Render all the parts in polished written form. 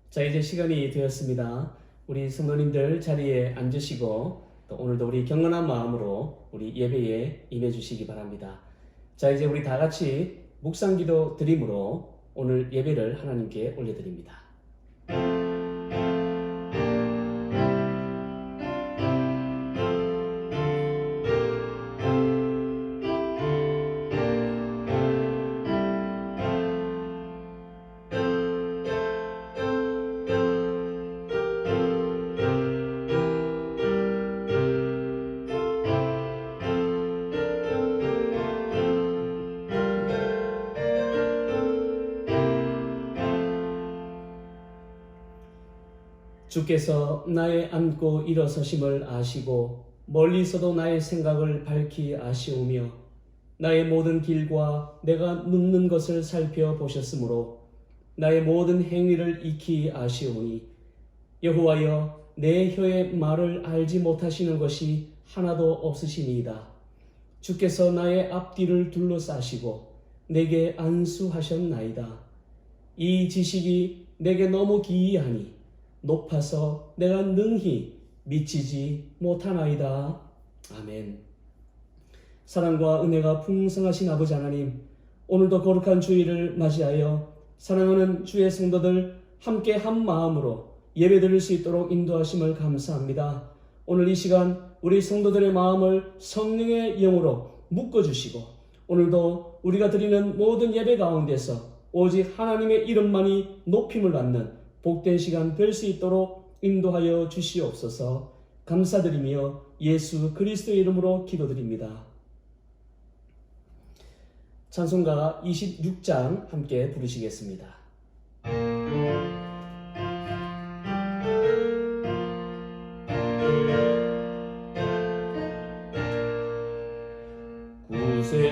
자, 이제 시간이 되었습니다. 우리 성도님들 자리에 앉으시고 또 오늘도 우리 경건한 마음으로 우리 예배에 임해 주시기 바랍니다. 자, 이제 우리 다 같이 묵상기도 드림으로 오늘 예배를 하나님께 올려드립니다. 주께서 나의 앉고 일어서심을 아시고 멀리서도 나의 생각을 밝히 아시오며 나의 모든 길과 내가 눕는 것을 살펴보셨으므로 나의 모든 행위를 익히 아시오니 여호와여 내 혀의 말을 알지 못하시는 것이 하나도 없으시니이다. 주께서 나의 앞뒤를 둘러싸시고 내게 안수하셨나이다. 이 지식이 내게 너무 기이하니 높아서 내가 능히 미치지 못하나이다. 아멘. 사랑과 은혜가 풍성하신 아버지 하나님, 오늘도 거룩한 주일을 맞이하여 사랑하는 주의 성도들 함께 한 마음으로 예배드릴 수 있도록 인도하심을 감사합니다. 오늘 이 시간 우리 성도들의 마음을 성령의 영으로 묶어주시고 오늘도 우리가 드리는 모든 예배 가운데서 오직 하나님의 이름만이 높임을 받는 복된 시간 될 수 있도록 인도하여 주시옵소서. 감사드리며 예수 그리스도의 이름으로 기도드립니다. 찬송가 26장 함께 부르시겠습니다.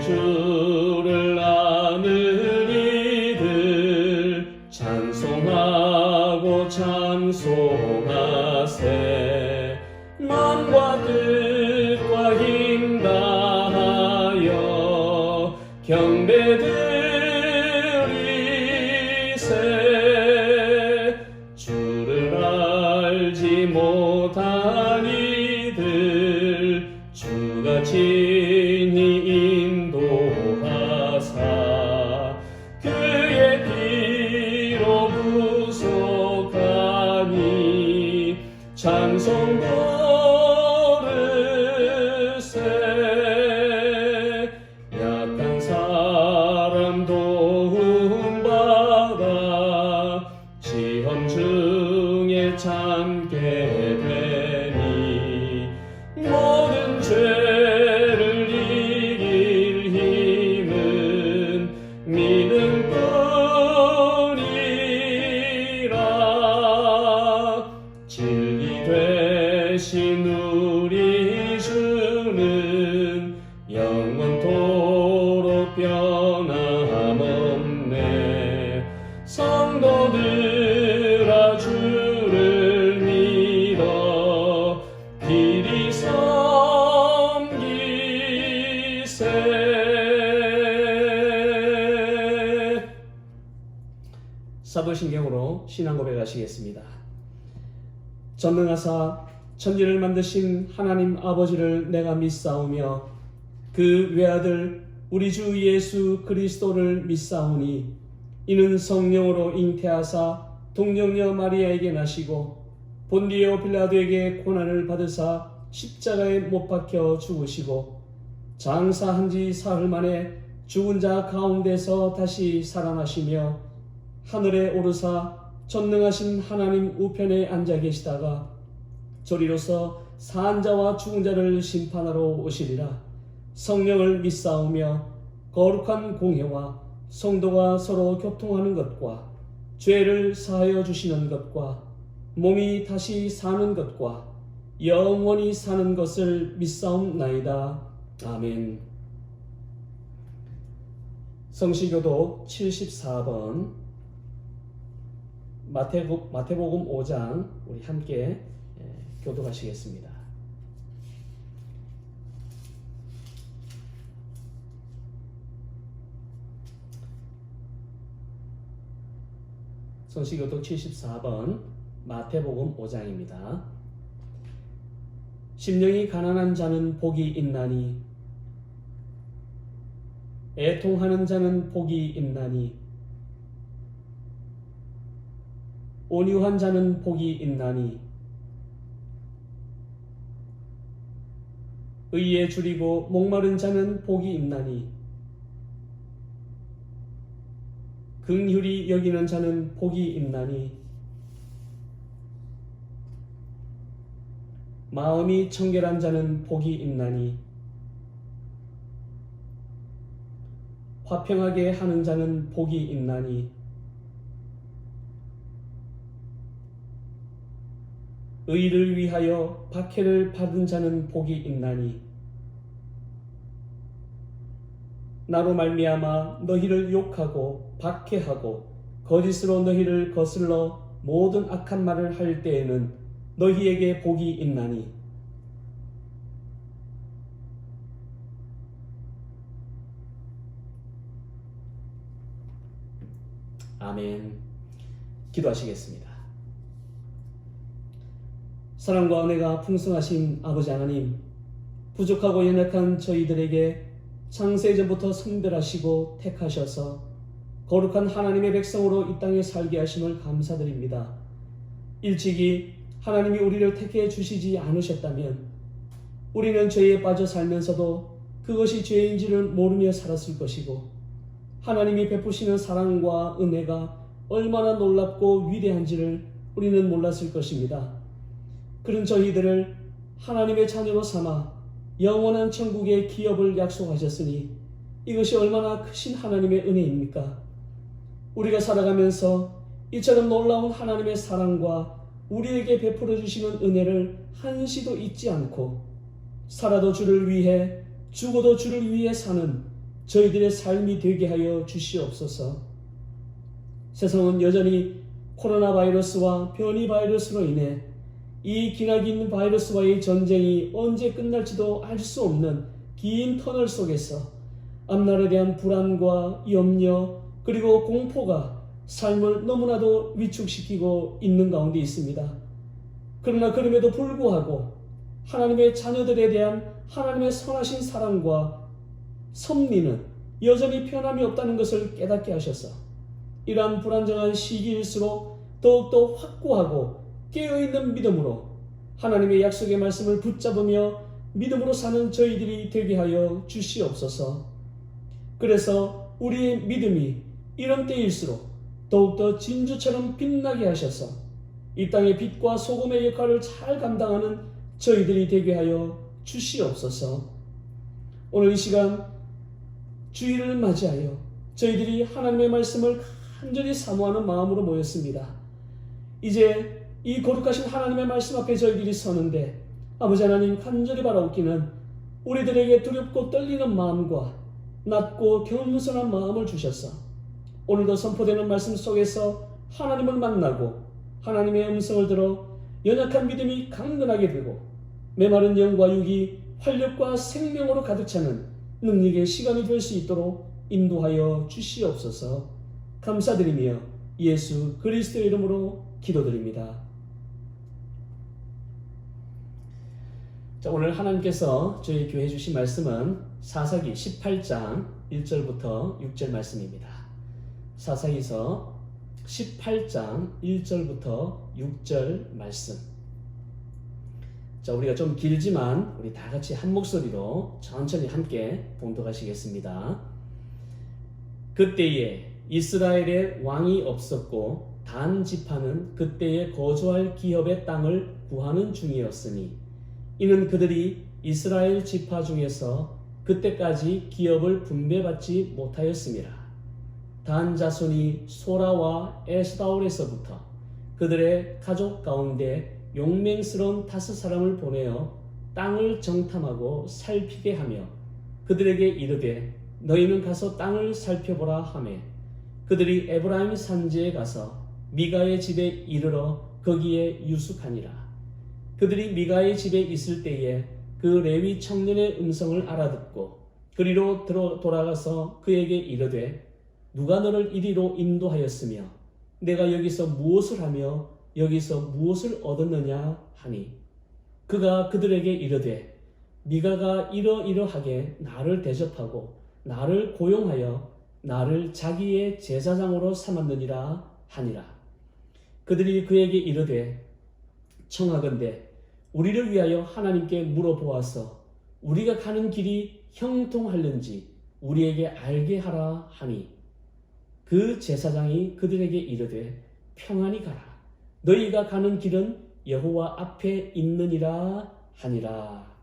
구세주를 아는 이들 찬송하고 찬송하세. 마음과 뜻과 힘 다하여 경배드리세. 주를 알지 못한 이들 주가 친히 인도하사 그의 피로 구속하니 찬송 부르세. 약한 사람 도움받아 시험 중에 참게 되니 모든 죄를 이길 힘은 믿음 뿐이라. 진리 되신 우리 주는 영원토록 변함없네. 성도들아 주를 믿어 길이 섬기세. 사도신경으로 신앙 고백하시겠습니다. 전능하사 천지를 만드신 하나님 아버지를 내가 믿사오며 그 외아들 우리 주 예수 그리스도를 믿사오니 이는 성령으로 잉태하사 동정녀 마리아에게 나시고 본디오 빌라도에게 고난을 받으사 십자가에 못 박혀 죽으시고 장사한 지 사흘 만에 죽은 자 가운데서 다시 살아나시며 하늘에 오르사 전능하신 하나님 우편에 앉아 계시다가 저리로서 산 자와 죽은 자를 심판하러 오시리라. 성령을 믿사오며 거룩한 공회와 성도가 서로 교통하는 것과 죄를 사하여 주시는 것과 몸이 다시 사는 것과 영원히 사는 것을 믿사옵나이다. 아멘. 성시교독 74번 마태복음 5장 우리 함께 교독하시겠습니다. 성시교독 74번 마태복음 5장입니다. 심령이 가난한 자는 복이 있나니 애통하는 자는 복이 있나니 온유한 자는 복이 있나니 의에 줄이고 목마른 자는 복이 있나니 긍휼히 여기는 자는 복이 있나니 마음이 청결한 자는 복이 있나니 화평하게 하는 자는 복이 있나니 의를 위하여 박해를 받은 자는 복이 있나니 나로 말미암아 너희를 욕하고 박해하고 거짓으로 너희를 거슬러 모든 악한 말을 할 때에는 너희에게 복이 있나니 아멘. 기도하시겠습니다. 사랑과 은혜가 풍성하신 아버지 하나님, 부족하고 연약한 저희들에게 창세전부터 선별하시고 택하셔서 거룩한 하나님의 백성으로 이 땅에 살게 하심을 감사드립니다. 일찍이 하나님이 우리를 택해 주시지 않으셨다면 우리는 죄에 빠져 살면서도 그것이 죄인지를 모르며 살았을 것이고 하나님이 베푸시는 사랑과 은혜가 얼마나 놀랍고 위대한지를 우리는 몰랐을 것입니다. 그런 저희들을 하나님의 자녀로 삼아 영원한 천국의 기업을 약속하셨으니 이것이 얼마나 크신 하나님의 은혜입니까? 우리가 살아가면서 이처럼 놀라운 하나님의 사랑과 우리에게 베풀어 주시는 은혜를 한시도 잊지 않고 살아도 주를 위해 죽어도 주를 위해 사는 저희들의 삶이 되게 하여 주시옵소서. 세상은 여전히 코로나 바이러스와 변이 바이러스로 인해 이 기나긴 바이러스와의 전쟁이 언제 끝날지도 알 수 없는 긴 터널 속에서 앞날에 대한 불안과 염려 그리고 공포가 삶을 너무나도 위축시키고 있는 가운데 있습니다. 그러나 그럼에도 불구하고 하나님의 자녀들에 대한 하나님의 선하신 사랑과 섭리는 여전히 변함이 없다는 것을 깨닫게 하셔서 이러한 불안정한 시기일수록 더욱더 확고하고 깨어있는 믿음으로 하나님의 약속의 말씀을 붙잡으며 믿음으로 사는 저희들이 되게 하여 주시옵소서. 그래서 우리의 믿음이 이런 때일수록 더욱더 진주처럼 빛나게 하셔서 이 땅의 빛과 소금의 역할을 잘 감당하는 저희들이 되게 하여 주시옵소서. 오늘 이 시간 주일을 맞이하여 저희들이 하나님의 말씀을 간절히 사모하는 마음으로 모였습니다. 이제 이 거룩하신 하나님의 말씀 앞에 저희들이 서는데 아버지 하나님 간절히 바라옵기는 우리들에게 두렵고 떨리는 마음과 낮고 겸손한 마음을 주셔서 오늘도 선포되는 말씀 속에서 하나님을 만나고 하나님의 음성을 들어 연약한 믿음이 강건하게 되고 메마른 영과 육이 활력과 생명으로 가득 차는 능력의 시간이 될 수 있도록 인도하여 주시옵소서. 감사드리며 예수 그리스도의 이름으로 기도드립니다. 자, 오늘 하나님께서 저희 교회에 주신 말씀은 사사기 18장 1절부터 6절 말씀입니다. 사사기서 18장 1절부터 6절 말씀. 자, 우리가 좀 길지만 우리 다 같이 한 목소리로 천천히 함께 봉독하시겠습니다. 그때에 이스라엘에 왕이 없었고 단 지파는 그때에 거주할 기업의 땅을 구하는 중이었으니 이는 그들이 이스라엘 지파 중에서 그때까지 기업을 분배받지 못하였음이라. 단 자손이 소라와 에스다올에서부터 그들의 가족 가운데 용맹스러운 5사람을 보내어 땅을 정탐하고 살피게 하며 그들에게 이르되 너희는 가서 땅을 살펴보라 하매 그들이 에브라임 산지에 가서 미가의 집에 이르러 거기에 유숙하니라. 그들이 미가의 집에 있을 때에 그 레위 청년의 음성을 알아듣고 그리로 돌아가서 그에게 이르되 누가 너를 이리로 인도하였으며 내가 여기서 무엇을 하며 여기서 무엇을 얻었느냐 하니 그가 그들에게 이르되 미가가 이러이러하게 나를 대접하고 나를 고용하여 나를 자기의 제사장으로 삼았느니라 하니라. 그들이 그에게 이르되 청하건대 우리를 위하여 하나님께 물어보아서 우리가 가는 길이 형통할는지 우리에게 알게 하라 하니 그 제사장이 그들에게 이르되 평안히 가라. 너희가 가는 길은 여호와 앞에 있느니라 하니라.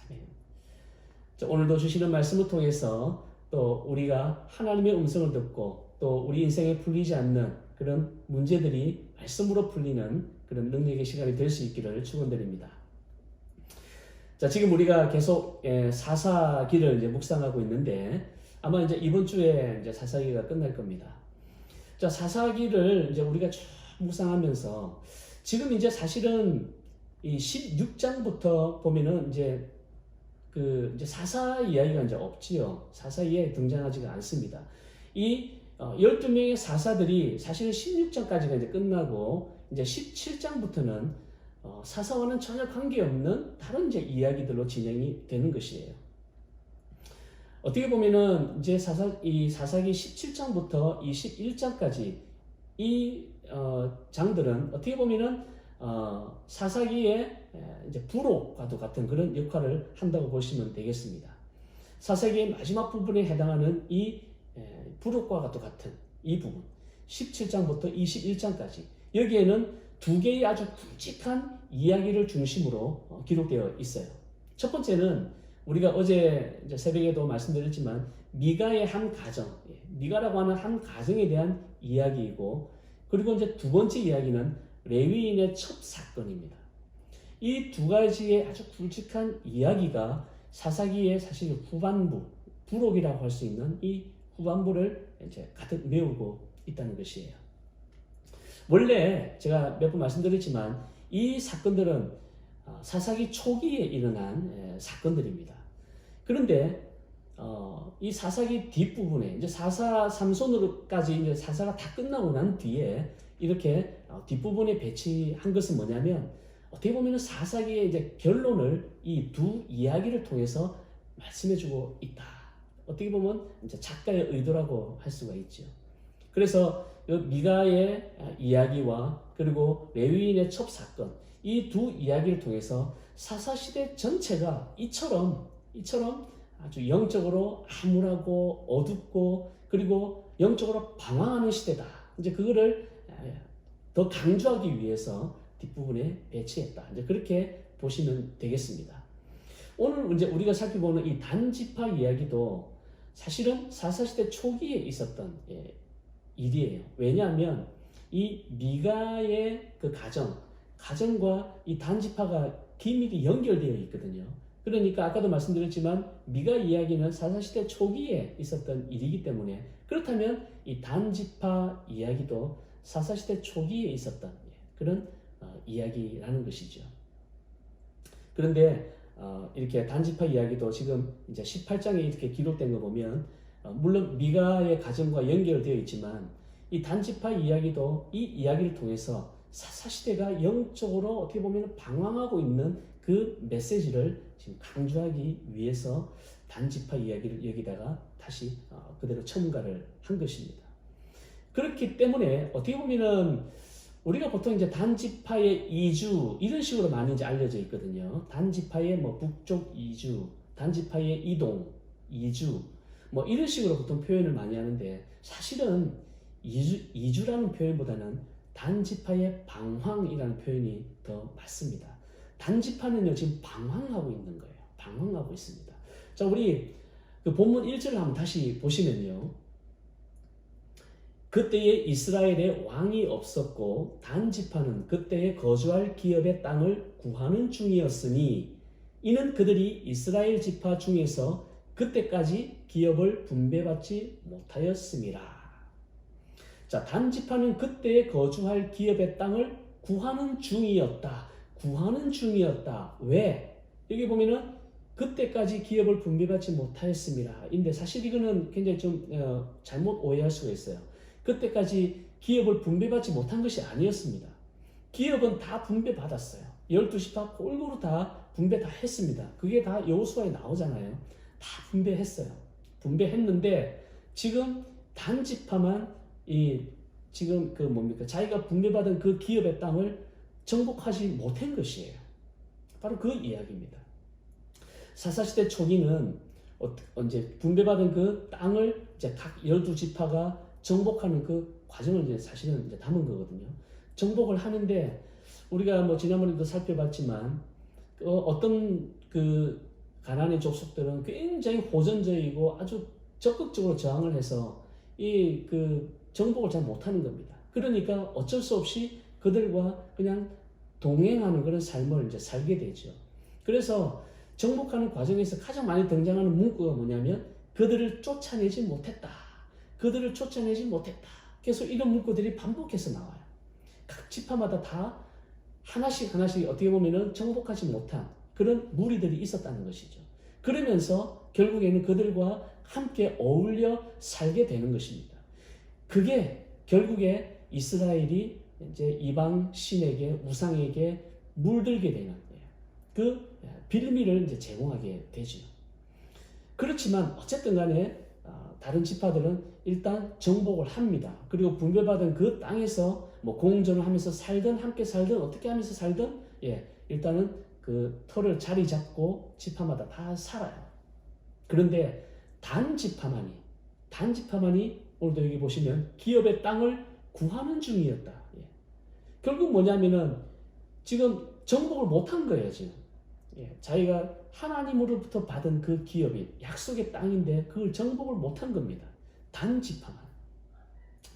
아멘. 자, 오늘도 주시는 말씀을 통해서 또 우리가 하나님의 음성을 듣고 또 우리 인생에 풀리지 않는 그런 문제들이 말씀으로 풀리는 그런 능력의 시간이 될 수 있기를 축원드립니다. 자, 지금 우리가 계속 사사기를 이제 묵상하고 있는데 아마 이제 이번 주에 이제 사사기가 끝날 겁니다. 자, 사사기를 이제 우리가 쭉 묵상하면서 지금 이제 사실은 이 16장부터 보면은 이제 이제 사사 이야기가 이제 없지요. 사사 이야기 등장하지가 않습니다. 이 12명의 사사들이 사실은 16장까지가 이제 끝나고 이제 17장부터는 사사와는 전혀 관계없는 다른 이제 이야기들로 진행이 되는 것이에요. 어떻게 보면은 이제 이 사사기 17장부터 21장까지 이 장들은 어떻게 보면은 사사기의 이제 부록과도 같은 그런 역할을 한다고 보시면 되겠습니다. 사사기의 마지막 부분에 해당하는 이 부록과도 같은 이 부분 17장부터 21장까지 여기에는 두 개의 아주 굵직한 이야기를 중심으로 기록되어 있어요. 첫 번째는 우리가 어제 이제 새벽에도 말씀드렸지만 미가의 한 가정, 미가라고 하는 한 가정에 대한 이야기이고 그리고 이제 두 번째 이야기는 레위인의 첩 사건입니다. 이 두 가지의 아주 굵직한 이야기가 사사기의 사실 후반부, 부록이라고 할 수 있는 이 후반부를 이제 가득 메우고 있다는 것이에요. 원래 제가 몇 번 말씀드렸지만 이 사건들은 사사기 초기에 일어난 사건들입니다. 그런데 이 사사기 뒷부분에 이제 사사 삼손으로까지 이제 사사가 다 끝나고 난 뒤에 이렇게 뒷부분에 배치한 것은 뭐냐면 어떻게 보면 사사기의 이제 결론을 이 두 이야기를 통해서 말씀해주고 있다. 어떻게 보면 이제 작가의 의도라고 할 수가 있죠. 그래서 미가의 이야기와 그리고 레위인의 첩 사건 이 두 이야기를 통해서 사사시대 전체가 이처럼 아주 영적으로 암울하고 어둡고 그리고 영적으로 방황하는 시대다. 이제 그거를 더 강조하기 위해서 뒷부분에 배치했다. 이제 그렇게 보시면 되겠습니다. 오늘 이제 우리가 살펴보는 이 단지파 이야기도 사실은 사사시대 초기에 있었던 일이에요. 왜냐하면 이 미가의 그 가정과 이 단지파가 긴밀히 연결되어 있거든요. 그러니까 아까도 말씀드렸지만 미가 이야기는 사사시대 초기에 있었던 일이기 때문에 그렇다면 이 단지파 이야기도 사사시대 초기에 있었던 그런 이야기라는 것이죠. 그런데 이렇게 단지파 이야기도 지금 이제 18장에 이렇게 기록된 거 보면 물론 미가의 가정과 연결되어 있지만 이 단지파 이야기도 이 이야기를 통해서 사사시대가 영적으로 어떻게 보면 방황하고 있는 그 메시지를 지금 강조하기 위해서 단지파 이야기를 여기다가 다시 그대로 첨가를 한 것입니다. 그렇기 때문에 어떻게 보면은 우리가 보통 이제 단지파의 이주 이런 식으로 많이 이제 알려져 있거든요. 단지파의 뭐 북쪽 이주, 단지파의 이동, 이주 뭐 이런 식으로 보통 표현을 많이 하는데 사실은 이주라는 표현보다는 단지파의 방황이라는 표현이 더 맞습니다. 단지파는요 지금 방황하고 있는 거예요. 방황하고 있습니다. 자, 우리 그 본문 1절을 한번 다시 보시면요. 그때에 이스라엘에 왕이 없었고 단지파는 그때에 거주할 기업의 땅을 구하는 중이었으니 이는 그들이 이스라엘 지파 중에서 그때까지 기업을 분배받지 못하였음이라. 자, 단지파는 그때에 거주할 기업의 땅을 구하는 중이었다. 구하는 중이었다. 왜? 여기 보면은 그때까지 기업을 분배받지 못하였음이라. 인데 사실 이거는 굉장히 좀 잘못 오해할 수가 있어요. 그때까지 기업을 분배받지 못한 것이 아니었습니다. 기업은 다 분배받았어요. 12지파 골고루 다 분배 다 했습니다. 그게 다 여호수아에 나오잖아요. 다 분배했어요. 분배했는데 지금 단지파만 지금 자기가 분배받은 그 기업의 땅을 정복하지 못한 것이에요. 바로 그 이야기입니다. 사사시대 초기는 이제 분배받은 그 땅을 이제 각 12지파가 정복하는 그 과정을 이제 사실은 이제 담은 거거든요. 정복을 하는데 우리가 뭐 지난번에도 살펴봤지만 어떤 그 가나안의 족속들은 굉장히 호전적이고 아주 적극적으로 저항을 해서 이 그 정복을 잘 못하는 겁니다. 그러니까 어쩔 수 없이 그들과 그냥 동행하는 그런 삶을 이제 살게 되죠. 그래서 정복하는 과정에서 가장 많이 등장하는 문구가 뭐냐면 그들을 쫓아내지 못했다. 그들을 쫓아내지 못했다. 계속 이런 문구들이 반복해서 나와요. 각 지파마다 다 하나씩 어떻게 보면은 정복하지 못한 그런 무리들이 있었다는 것이죠. 그러면서 결국에는 그들과 함께 어울려 살게 되는 것입니다. 그게 결국에 이스라엘이 이제 이방 신에게 우상에게 물들게 되는 그 빌미를 이제 제공하게 되죠. 그렇지만 어쨌든 간에 다른 지파들은 일단 정복을 합니다. 그리고 분배받은 그 땅에서 뭐 공존을 하면서 살든 함께 살든 어떻게 하면서 살든 일단은 그 터를 자리 잡고 지파마다 다 살아요. 그런데 단지파만이 오늘도 여기 보시면 기업의 땅을 구하는 중이었다. 결국 뭐냐면은 지금 정복을 못한 거예요. 지금 자기가 하나님으로부터 받은 그 기업이 약속의 땅인데 그걸 정복을 못한 겁니다. 단지파만.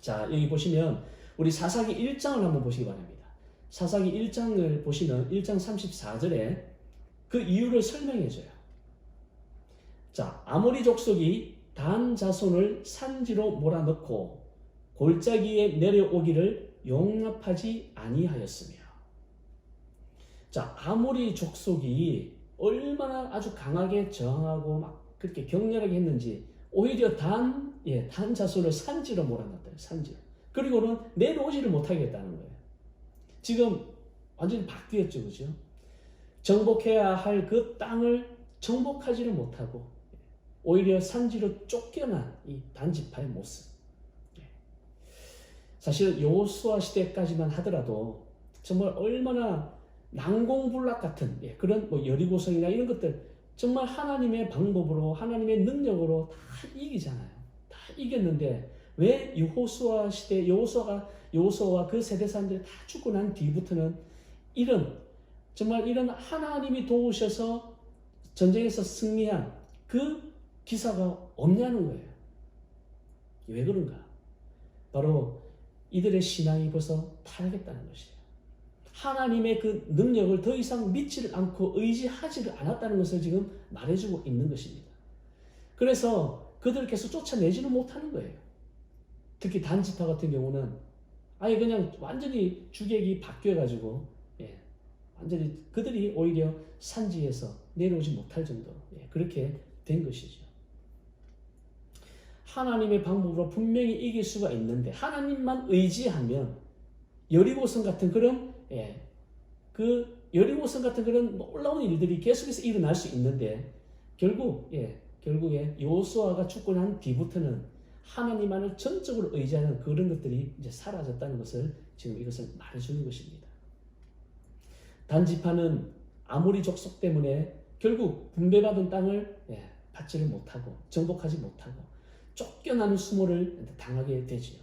자, 여기 보시면 우리 사사기 1장을 한번 보시기 바랍니다. 사사기 1장을 보시면 1장 34절에 그 이유를 설명해 줘요. 자, 아모리 족속이 단 자손을 산지로 몰아넣고 골짜기에 내려오기를 용납하지 아니하였으며. 자, 아모리 족속이 얼마나 아주 강하게 저항하고 막 그렇게 격렬하게 했는지 오히려 단 자손을 산지로 몰아넣었대요. 산지로. 그리고는 내려오지를 못하게 했다는 거예요. 지금 완전히 바뀌었죠. 그죠? 정복해야 할 그 땅을 정복하지를 못하고 오히려 산지로 쫓겨난 이 단지파의 모습. 사실 여호수아 시대까지만 하더라도 정말 얼마나 난공불락 같은 그런 뭐 여리고성이나 이런 것들 정말 하나님의 방법으로 하나님의 능력으로 다 이기잖아요. 다 이겼는데 왜 여호수아 시대 여호수아와 그 세대 사람들이 다 죽고 난 뒤부터는 정말 이런 하나님이 도우셔서 전쟁에서 승리한 그 기사가 없냐는 거예요. 왜 그런가? 바로 이들의 신앙이 벌써 타락했다는 것이에요. 하나님의 그 능력을 더 이상 믿지를 않고 의지하지를 않았다는 것을 지금 말해주고 있는 것입니다. 그래서 그들을 계속 쫓아내지는 못하는 거예요. 특히 단지파 같은 경우는 아예 그냥 완전히 주객이 바뀌어가지고 완전히 그들이 오히려 산지에서 내려오지 못할 정도로 그렇게 된 것이죠. 하나님의 방법으로 분명히 이길 수가 있는데 하나님만 의지하면 여리고성 같은 그런 여리고성 같은 그런 놀라운 일들이 계속해서 일어날 수 있는데 결국에 여호수아가 죽고 난 뒤부터는 하나님만을 전적으로 의지하는 그런 것들이 이제 사라졌다는 것을 지금 이것을 말해주는 것입니다. 단지파는 아모리 족속 때문에 결국 분배받은 땅을 받지를 못하고 정복하지 못하고 쫓겨나는 수모를 당하게 되지요.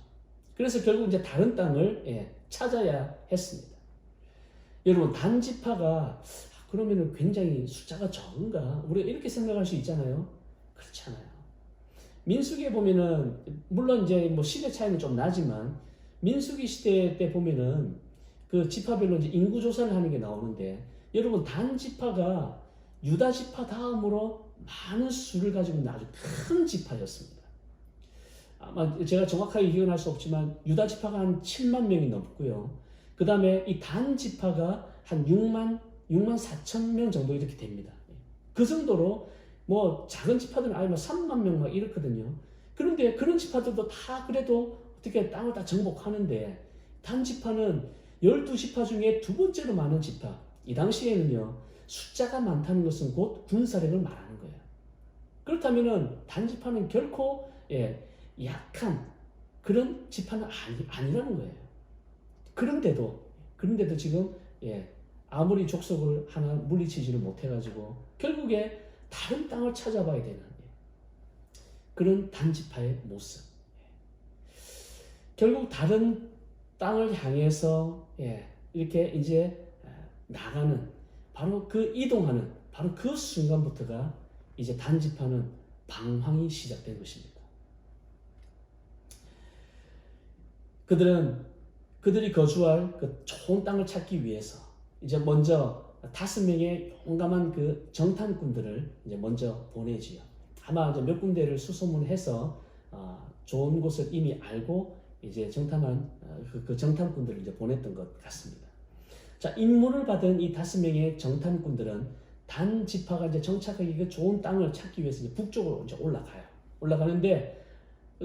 그래서 결국 이제 다른 땅을 찾아야 했습니다. 여러분 단지파가 그러면은 굉장히 숫자가 적은가? 우리가 이렇게 생각할 수 있잖아요. 그렇지 않아요. 민수기에 보면은 물론 이제 뭐 시대 차이는 좀 나지만 민수기 시대 때 보면은 그 지파별로 이제 인구 조사를 하는 게 나오는데 여러분 단지파가 유다 지파 다음으로 많은 수를 가지고 있는 아주 큰 지파였습니다. 아마 제가 정확하게 기억할 수 없지만 유다 지파가 한 7만 명이 넘고요. 그 다음에 이 단 지파가 한 6만 4천 명 정도 이렇게 됩니다. 그 정도로 뭐 작은 지파들은 아예 뭐 3만 명 막 이렇거든요. 그런데 그런 지파들도 다 그래도 어떻게 땅을 다 정복하는데 단지파는 12지파 중에 두 번째로 많은 지파. 이 당시에는요, 숫자가 많다는 것은 곧 군사력을 말하는 거예요. 그렇다면은 단지파는 결코 약한 그런 지파는 아니라는 거예요. 그런데도 지금 아무리 족속을 하나 물리치지를 못해가지고 결국에 다른 땅을 찾아봐야 되는 그런 단지파의 모습. 결국 다른 땅을 향해서 이렇게 이제 나가는 바로 그 이동하는 바로 그 순간부터가 이제 단지파는 방황이 시작된 것입니다. 그들이 거주할 그 좋은 땅을 찾기 위해서 이제 먼저 5명의 용감한 그 정탐꾼들을 이제 먼저 보내지요. 아마 이제 몇 군데를 수소문해서 좋은 곳을 이미 알고 이제 정탐한 그 정탐꾼들을 이제 보냈던 것 같습니다. 자, 임무를 받은 이 5명의 정탐꾼들은 단 지파가 이제 정착하기 그 좋은 땅을 찾기 위해서 이제 북쪽으로 이제 올라가는데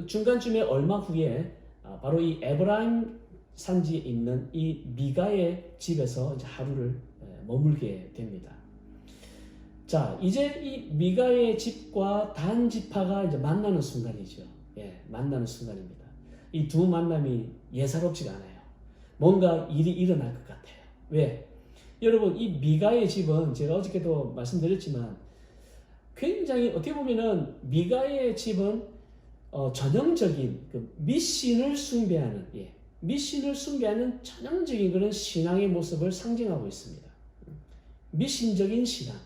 중간쯤에 얼마 후에 바로 이 에브라임 산지에 있는 이 미가의 집에서 이제 하루를 머물게 됩니다. 자, 이제 이 미가의 집과 단 지파가 이제 만나는 순간이죠. 만나는 순간입니다. 이 두 만남이 예사롭지가 않아요. 뭔가 일이 일어날 것 같아요. 왜? 여러분, 이 미가의 집은 제가 어저께도 말씀드렸지만 굉장히 어떻게 보면은 미가의 집은 전형적인 그 미신을 숭배하는 전형적인 그런 신앙의 모습을 상징하고 있습니다. 미신적인 신앙,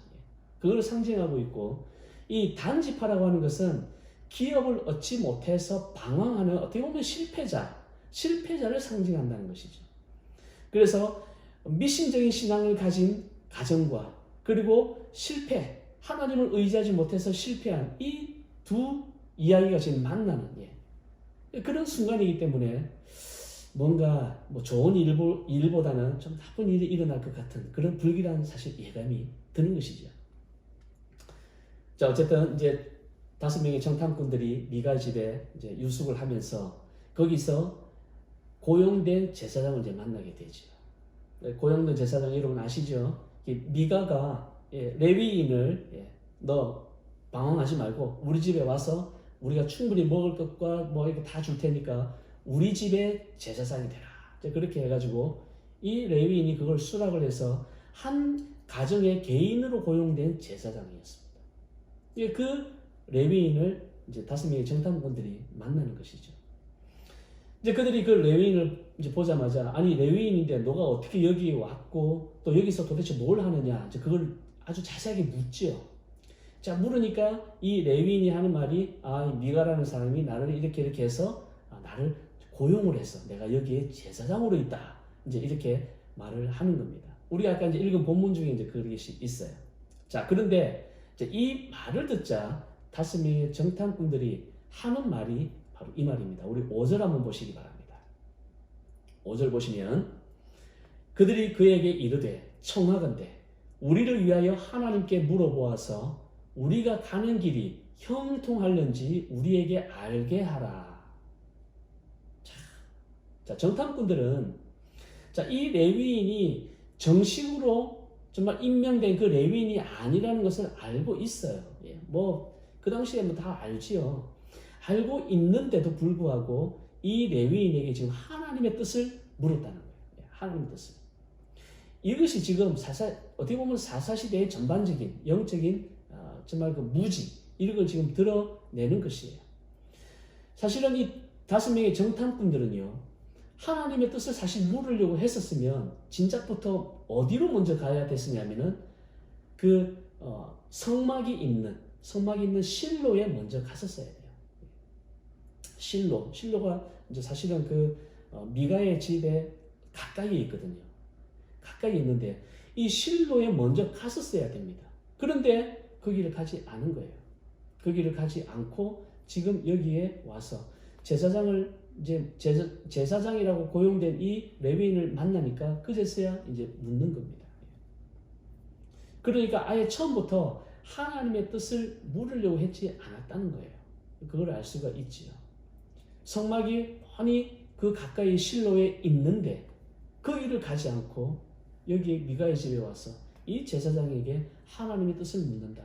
그걸 상징하고 있고, 이 단지파라고 하는 것은 기업을 얻지 못해서 방황하는 어떻게 보면 실패자를 상징한다는 것이죠. 그래서 미신적인 신앙을 가진 가정과 그리고 하나님을 의지하지 못해서 실패한 이 두 이야기가 지금 만나는 그런 순간이기 때문에 뭔가 좋은 일보다는 좀 나쁜 일이 일어날 것 같은 그런 불길한 사실 예감이 드는 것이죠. 자, 어쨌든 이제 5명의 정탐꾼들이 미가 집에 이제 유숙을 하면서 거기서 고용된 제사장을 이제 만나게 되죠. 고용된 제사장 여러분 아시죠? 미가가 레위인을 너 방황하지 말고 우리 집에 와서 우리가 충분히 먹을 것과 뭐 이렇게 다 줄 테니까 우리 집에 제사장이 되라. 그렇게 해가지고 이 레위인이 그걸 수락을 해서 한 가정의 개인으로 고용된 제사장이었습니다. 그 레위인을 이제 5명의 정탐꾼들이 만나는 것이죠. 이제 그들이 그 레위인을 이제 보자마자 아니 레위인인데 너가 어떻게 여기 왔고 또 여기서 도대체 뭘 하느냐 이제 그걸 아주 자세하게 묻죠. 자, 물으니까 이 레위인이 하는 말이 미가라는 사람이 나를 이렇게 해서 나를 고용을 해서 내가 여기에 제사장으로 있다. 이제 이렇게 말을 하는 겁니다. 우리가 아까 이제 읽은 본문 중에 이제 그것이 있어요. 자, 그런데 이제 이 말을 듣자 5명의 정탐꾼들이 하는 말이 바로 이 말입니다. 우리 5절 한번 보시기 바랍니다. 5절 보시면 그들이 그에게 이르되 청하건대 우리를 위하여 하나님께 물어보아서 우리가 가는 길이 형통할는지 우리에게 알게 하라. 자, 정탐꾼들은 이 레위인이 정식으로 정말 임명된 그 레위인이 아니라는 것을 알고 있어요. 그 당시에 다 알지요. 알고 있는데도 불구하고 이 레위인에게 지금 하나님의 뜻을 물었다는 거예요. 하나님의 뜻을. 이것이 지금 어떻게 보면 사사시대의 전반적인 영적인 정말 그 무지 이런 걸 지금 드러내는 것이에요. 사실은 이 5명의 정탐꾼들은요 하나님의 뜻을 사실 물으려고 했었으면 진작부터 어디로 먼저 가야 됐으냐면은 그 성막이 있는 실로에 먼저 갔었어야 돼요. 실로가 이제 사실은 그 미가의 집에 가까이에 있거든요. 가까이 있는데 이 실로에 먼저 갔었어야 됩니다. 그런데 그 길을 가지 않은 거예요. 그 길을 가지 않고 지금 여기에 와서 제사장이라고 고용된 이 레위인을 만나니까 그제서야 이제 묻는 겁니다. 그러니까 아예 처음부터 하나님의 뜻을 물으려고 했지 않았다는 거예요. 그걸 알 수가 있지요. 성막이 아니 그 가까이 실로에 있는데 그 일을 가지 않고 여기 미가의 집에 와서 이 제사장에게 하나님의 뜻을 묻는다.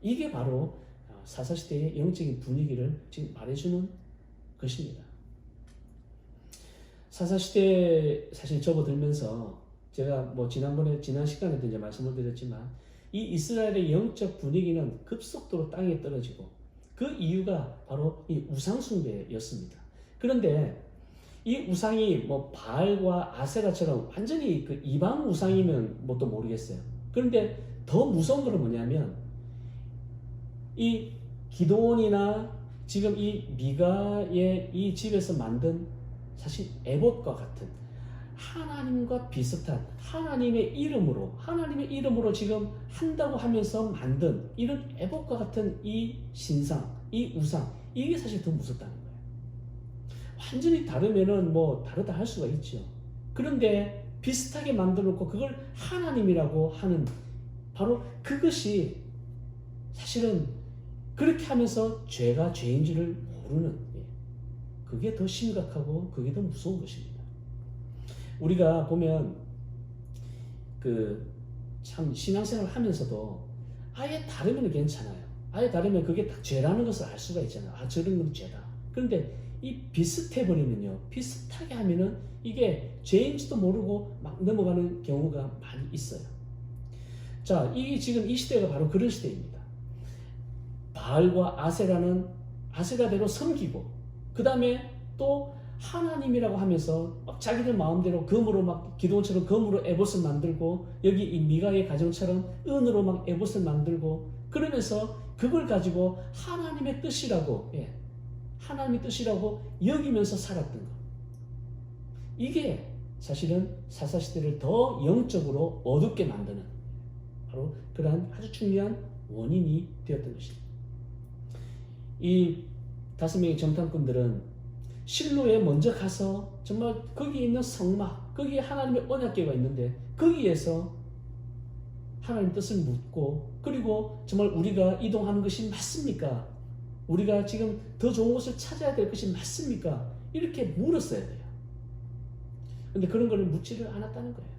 이게 바로 사사시대의 영적인 분위기를 지금 말해주는 것입니다. 사사시대에 사실 접어들면서 제가 뭐 지난 시간에도 이제 말씀을 드렸지만 이 이스라엘의 영적 분위기는 급속도로 땅에 떨어지고 그 이유가 바로 이 우상숭배였습니다. 그런데 이 우상이 뭐 바알과 아세라처럼 완전히 그 이방 우상이면 뭐 또 모르겠어요. 그런데 더 무서운 건 뭐냐면 이 기드온이나 지금 이 미가의 이 집에서 만든 사실 에봇과 같은 하나님과 비슷한 하나님의 이름으로 지금 한다고 하면서 만든 이런 에봇과 같은 이 신상, 이 우상, 이게 사실 더 무섭다는 거예요. 완전히 다르면은 뭐 다르다 할 수가 있죠. 그런데 비슷하게 만들어 놓고 그걸 하나님이라고 하는 바로 그것이 사실은 그렇게 하면서 죄가 죄인 줄을 모르는, 그게 더 심각하고 그게 더 무서운 것입니다. 우리가 보면 그 참 신앙생활 하면서도 아예 다르면 괜찮아요. 아예 다르면 그게 다 죄라는 것을 알 수가 있잖아요. 아, 저런 건 죄다. 그런데 이 비슷해 버리면요, 비슷하게 하면은 이게 죄인지도 모르고 막 넘어가는 경우가 많이 있어요. 자, 이 지금 이 시대가 바로 그런 시대입니다. 바알과 아세라대로 섬기고, 그 다음에 또 하나님이라고 하면서 막 자기들 마음대로 금으로 막 기드온처럼 금으로 에봇을 만들고, 여기 이 미가의 가정처럼 은으로 막 에봇을 만들고, 그러면서 그걸 가지고 하나님의 뜻이라고, 하나님의 뜻이라고 여기면서 살았던 것. 이게 사실은 사사시대를 더 영적으로 어둡게 만드는 바로 그러한 아주 중요한 원인이 되었던 것입니다. 이 5명의 정탐꾼들은 실로에 먼저 가서 정말 거기 있는 성막, 거기에 하나님의 언약궤가 있는데 거기에서 하나님 뜻을 묻고, 그리고 정말 우리가 이동하는 것이 맞습니까? 우리가 지금 더 좋은 곳을 찾아야 될 것이 맞습니까? 이렇게 물었어야 돼요. 근데 그런 걸 묻지를 않았다는 거예요.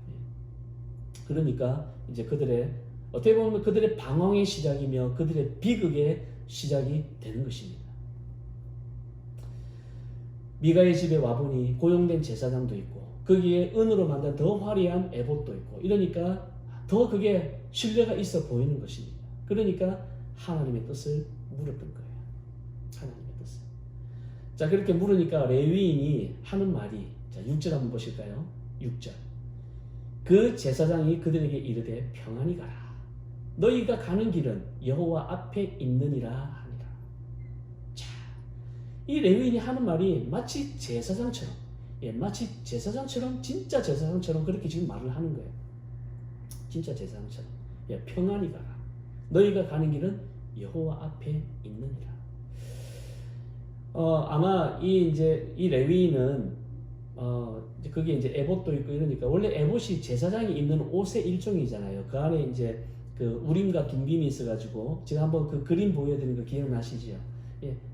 그러니까 이제 그들의, 어떻게 보면 그들의 방황의 시작이며 그들의 비극의 시작이 되는 것입니다. 미가의 집에 와보니 고용된 제사장도 있고 거기에 은으로 만든 더 화려한 에봇도 있고, 이러니까 더 그게 신뢰가 있어 보이는 것입니다. 그러니까 하나님의 뜻을 물었던 거예요. 하나님의 뜻을. 자, 그렇게 물으니까 레위인이 하는 말이, 자, 6절 한번 보실까요? 6절. 그 제사장이 그들에게 이르되 평안히 가라. 너희가 가는 길은 여호와 앞에 있느니라 하니라. 자, 이 레위인이 하는 말이 마치 제사장처럼, 진짜 제사장처럼 그렇게 지금 말을 하는 거예요. 진짜 제사장처럼. 평안히 가라. 너희가 가는 길은 여호와 앞에 있느니라. 아마 이 레위인은 그게 이제 에봇도 있고 이러니까, 원래 에봇이 제사장이 입는 옷의 일종이잖아요. 그 안에 이제 그 우림과 둠빔이 있어가지고, 제가 한번 그 그림 보여드린 거 기억나시죠?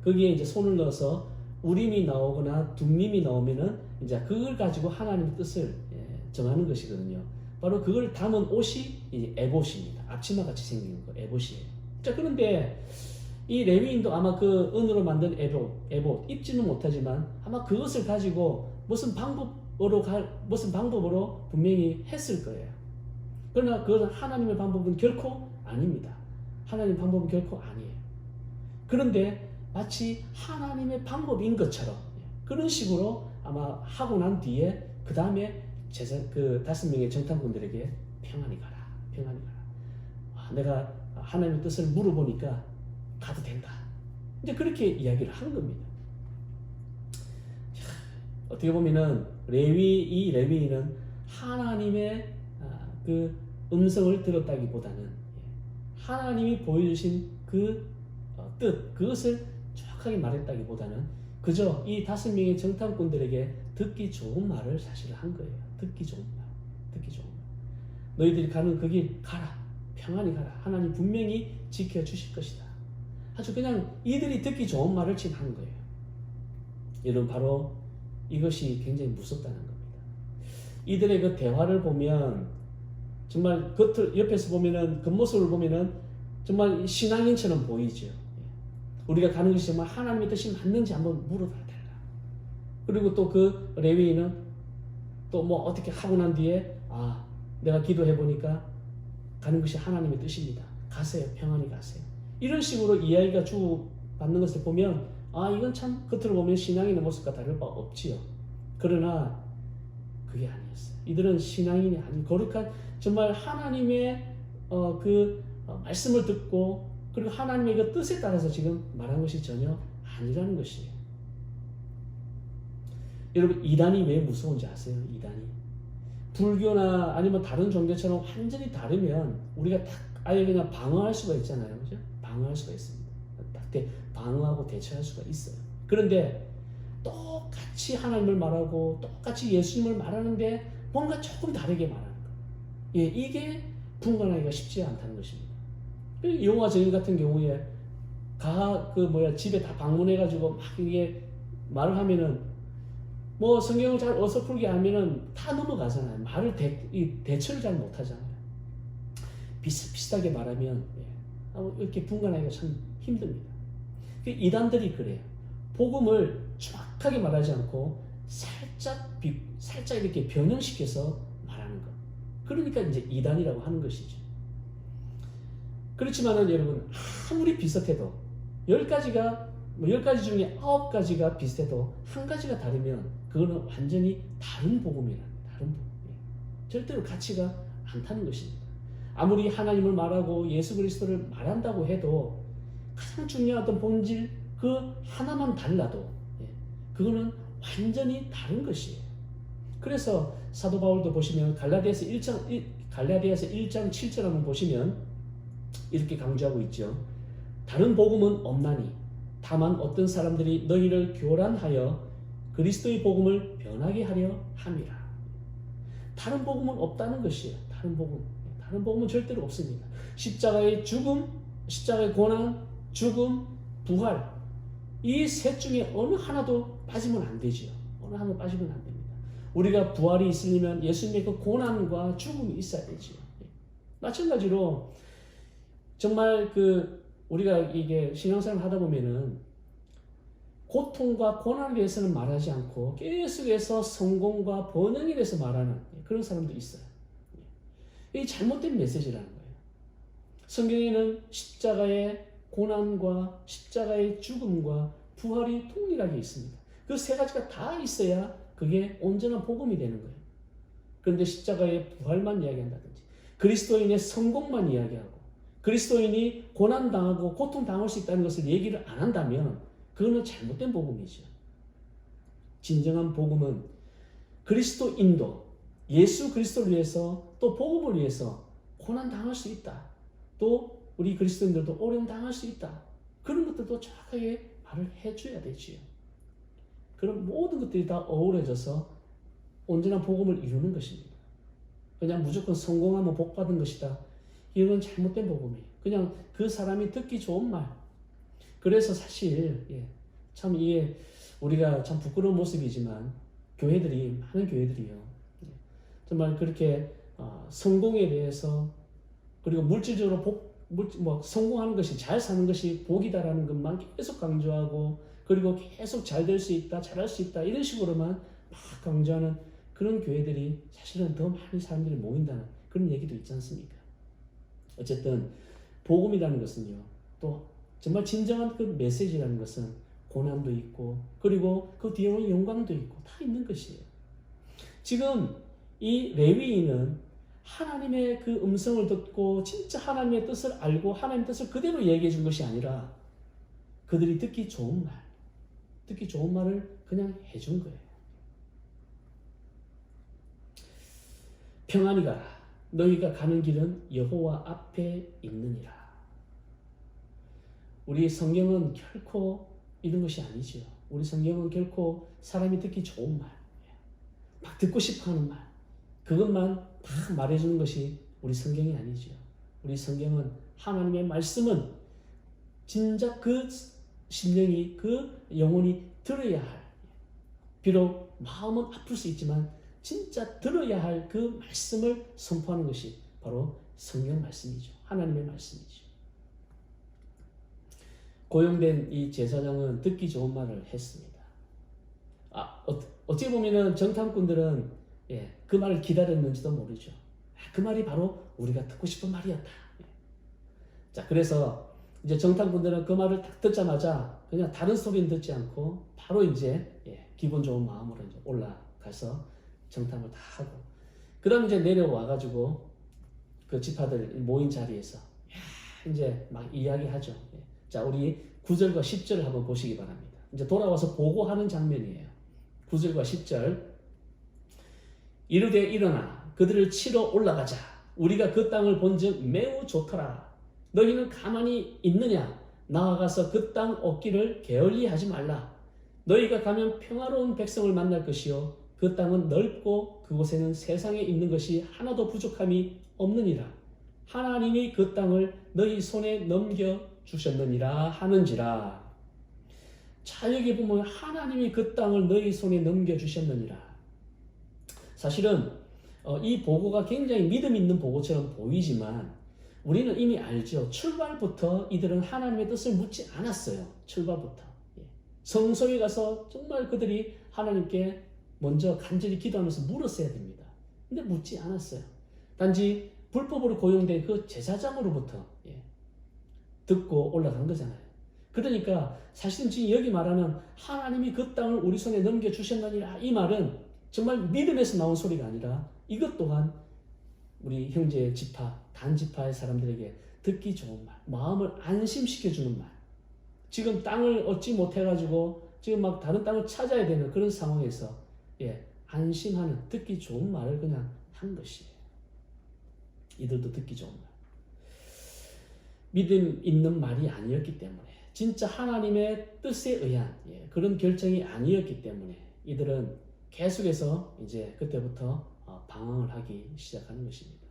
거기에 이제 손을 넣어서 우림이 나오거나 둠빔이 나오면은 이제 그걸 가지고 하나님의 뜻을 정하는 것이거든요. 바로 그걸 담은 옷이 이 에봇입니다. 앞치마 같이 생긴 거 에봇이에요. 자, 그런데 이 레위인도 아마 그 은으로 만든 에봇 입지는 못하지만 아마 그것을 가지고 무슨 방법으로 분명히 했을 거예요. 그러나 그것은 하나님의 방법은 결코 아닙니다. 하나님의 방법은 결코 아니에요. 그런데 마치 하나님의 방법인 것처럼 그런 식으로 아마 하고 난 뒤에 그 다음에 그 5명의 정탐꾼들에게 평안히 가라. 내가 하나님의 뜻을 물어보니까 가도 된다. 이제 그렇게 이야기를 하는 겁니다. 어떻게 보면은 이 레위인은 하나님의 그 음성을 들었다기보다는 하나님이 보여주신 그 뜻, 그것을 정확하게 말했다기보다는 그저 이 5명의 정탐꾼들에게 듣기 좋은 말을 사실 한 거예요. 듣기 좋은 말. 너희들이 가는 그 길 가라. 평안히 가라. 하나님 분명히 지켜주실 것이다. 아주 그냥 이들이 듣기 좋은 말을 지금 한 거예요. 여러분, 바로 이것이 굉장히 무섭다는 겁니다. 이들의 그 대화를 보면 정말 겉을 옆에서 보면은 겉모습을 보면은 정말 신앙인처럼 보이죠. 우리가 가는 것이 정말 하나님의 뜻이 맞는지 한번 물어봐야 달라. 그리고 또 그 레위인은 또 뭐 어떻게 하고 난 뒤에 내가 기도해 보니까 가는 것이 하나님의 뜻입니다. 가세요. 평안히 가세요. 이런 식으로 이야기가 주고받는 것을 보면 이건 참 겉으로 보면 신앙인의 모습과 다를 바 없지요. 그러나 그게 아니었어요. 이들은 신앙인이 아닌 거룩한 정말 하나님의 말씀을 듣고 그리고 하나님의 그 뜻에 따라서 지금 말한 것이 전혀 아니라는 것이에요. 여러분 이단이 왜 무서운지 아세요? 이단이 불교나 아니면 다른 종교처럼 완전히 다르면 우리가 딱 아예 그냥 방어할 수가 있잖아요. 그죠? 방어할 수가 있습니다. 딱 방어하고 대처할 수가 있어요. 그런데 똑같이 하나님을 말하고 똑같이 예수님을 말하는데 뭔가 조금 다르게 말하는 거예요. 이게 분간하기가 쉽지 않다는 것입니다. 여호와 증인 같은 경우에 집에 다 방문해가지고 막 이게 말을 하면은 뭐 성경을 잘 어설프게 하면은 다 넘어가잖아요. 말을 대처를 잘 못하잖아요. 비슷비슷하게 말하면 이렇게 분간하기가 참 힘듭니다. 이단들이 그래요. 복음을 정확하게 말하지 않고 살짝 이렇게 변형시켜서 말하는 것. 그러니까 이제 이단이라고 하는 것이죠. 그렇지만은 여러분 아무리 비슷해도 10가지 중에 9가지가 비슷해도 한 가지가 다르면 그거는 완전히 다른 복음이라는 다른 복음. 절대로 같지가 않다는 것입니다. 아무리 하나님을 말하고 예수 그리스도를 말한다고 해도 가장 중요한 어떤 본질 그 하나만 달라도 그거는 완전히 다른 것이에요. 그래서 사도 바울도 보시면 갈라디아서 1장 7절 한번 보시면 이렇게 강조하고 있죠. 다른 복음은 없나니 다만 어떤 사람들이 너희를 교란하여 그리스도의 복음을 변하게 하려 함이라. 다른 복음은 없다는 것이에요. 다른 복음은 절대로 없습니다. 십자가의 죽음, 십자가의 고난, 죽음, 부활 이 셋 중에 어느 하나도 빠지면 안 되지요. 어느 하나도 빠지면 안 됩니다. 우리가 부활이 있으려면 예수님의 그 고난과 죽음이 있어야 되지요. 마찬가지로 정말 우리가 이게 신앙생활 하다 보면은 고통과 고난에 대해서는 말하지 않고 계속해서 성공과 번영에 대해서 말하는 그런 사람도 있어요. 이 잘못된 메시지라는 거예요. 성경에는 십자가의 고난과 십자가의 죽음과 부활이 동일하게 있습니다. 그 세 가지가 다 있어야 그게 온전한 복음이 되는 거예요. 그런데 십자가의 부활만 이야기한다든지 그리스도인의 성공만 이야기하고 그리스도인이 고난당하고 고통당할 수 있다는 것을 얘기를 안 한다면 그거는 잘못된 복음이죠. 진정한 복음은 그리스도인도 예수 그리스도를 위해서 또 복음을 위해서 고난당할 수 있다. 또 우리 그리스도인들도 어려움 당할 수 있다. 그런 것들도 정확하게 말을 해줘야 되지요. 그럼 모든 것들이 다 어우러져서 온전한 복음을 이루는 것입니다. 그냥 무조건 성공하면 복 받은 것이다. 이건 잘못된 복음이에요. 그냥 그 사람이 듣기 좋은 말. 그래서 사실 참 이게 우리가 참 부끄러운 모습이지만 많은 교회들이요. 정말 그렇게 성공에 대해서 그리고 물질적으로 성공하는 것이 잘 사는 것이 복이다라는 것만 계속 강조하고 그리고 계속 잘 될 수 있다, 잘할 수 있다 이런 식으로만 막 강조하는 그런 교회들이 사실은 더 많은 사람들이 모인다는 그런 얘기도 있지 않습니까? 어쨌든 복음이라는 것은요. 또 정말 진정한 그 메시지라는 것은 고난도 있고 그리고 그 뒤에는 영광도 있고 다 있는 것이에요. 지금 이 레위인은 하나님의 그 음성을 듣고 진짜 하나님의 뜻을 알고 하나님의 뜻을 그대로 얘기해 준 것이 아니라 그들이 듣기 좋은 말을 그냥 해준 거예요. 평안히 가라. 너희가 가는 길은 여호와 앞에 있느니라. 우리 성경은 결코 이런 것이 아니지요. 우리 성경은 결코 사람이 듣기 좋은 말, 막 듣고 싶어하는 말, 그것만 다 말해주는 것이 우리 성경이 아니지요. 우리 성경은 하나님의 말씀은 진짜 그 심령이 그 영혼이 들어야 할. 비록 마음은 아플 수 있지만 진짜 들어야 할 그 말씀을 선포하는 것이 바로 성경 말씀이죠. 하나님의 말씀이죠. 고용된 이 제사장은 듣기 좋은 말을 했습니다. 어찌 보면은 정탐꾼들은 그 말을 기다렸는지도 모르죠. 그 말이 바로 우리가 듣고 싶은 말이었다. 자, 그래서 이제 정탐꾼들은 그 말을 딱 듣자마자 그냥 다른 소리는 듣지 않고 바로 이제 기분 좋은 마음으로 이제 올라가서 정탐을 다 하고, 그 다음에 이제 내려와가지고 그 지파들 모인 자리에서 이제 막 이야기하죠. 자, 우리 9절과 10절을 한번 보시기 바랍니다. 이제 돌아와서 보고하는 장면이에요. 9절과 10절. 이르되 일어나 그들을 치러 올라가자. 우리가 그 땅을 본즉 매우 좋더라. 너희는 가만히 있느냐? 나아가서 그 땅 얻기를 게을리하지 말라. 너희가 가면 평화로운 백성을 만날 것이요 그 땅은 넓고 그곳에는 세상에 있는 것이 하나도 부족함이 없느니라. 하나님이 그 땅을 너희 손에 넘겨주셨느니라 하는지라. 자, 여기 보면 하나님이 그 땅을 너희 손에 넘겨주셨느니라. 사실은 이 보고가 굉장히 믿음 있는 보고처럼 보이지만 우리는 이미 알죠. 출발부터 이들은 하나님의 뜻을 묻지 않았어요. 출발부터. 성소에 가서 정말 그들이 하나님께 먼저 간절히 기도하면서 물었어야 됩니다. 근데 묻지 않았어요. 단지 불법으로 고용된 그 제사장으로부터 듣고 올라간 거잖아요. 그러니까 사실은 지금 여기 말하는 하나님이 그 땅을 우리 손에 넘겨주셨느니라, 이 말은 정말 믿음에서 나온 소리가 아니라 이것 또한 우리 형제 지파, 단지파의 사람들에게 듣기 좋은 말, 마음을 안심시켜주는 말. 지금 땅을 얻지 못해가지고 지금 막 다른 땅을 찾아야 되는 그런 상황에서 안심하는, 듣기 좋은 말을 그냥 한 것이에요. 이들도 듣기 좋은 말. 믿음 있는 말이 아니었기 때문에, 진짜 하나님의 뜻에 의한 그런 결정이 아니었기 때문에 이들은 계속해서 이제 그때부터 방황을 하기 시작하는 것입니다.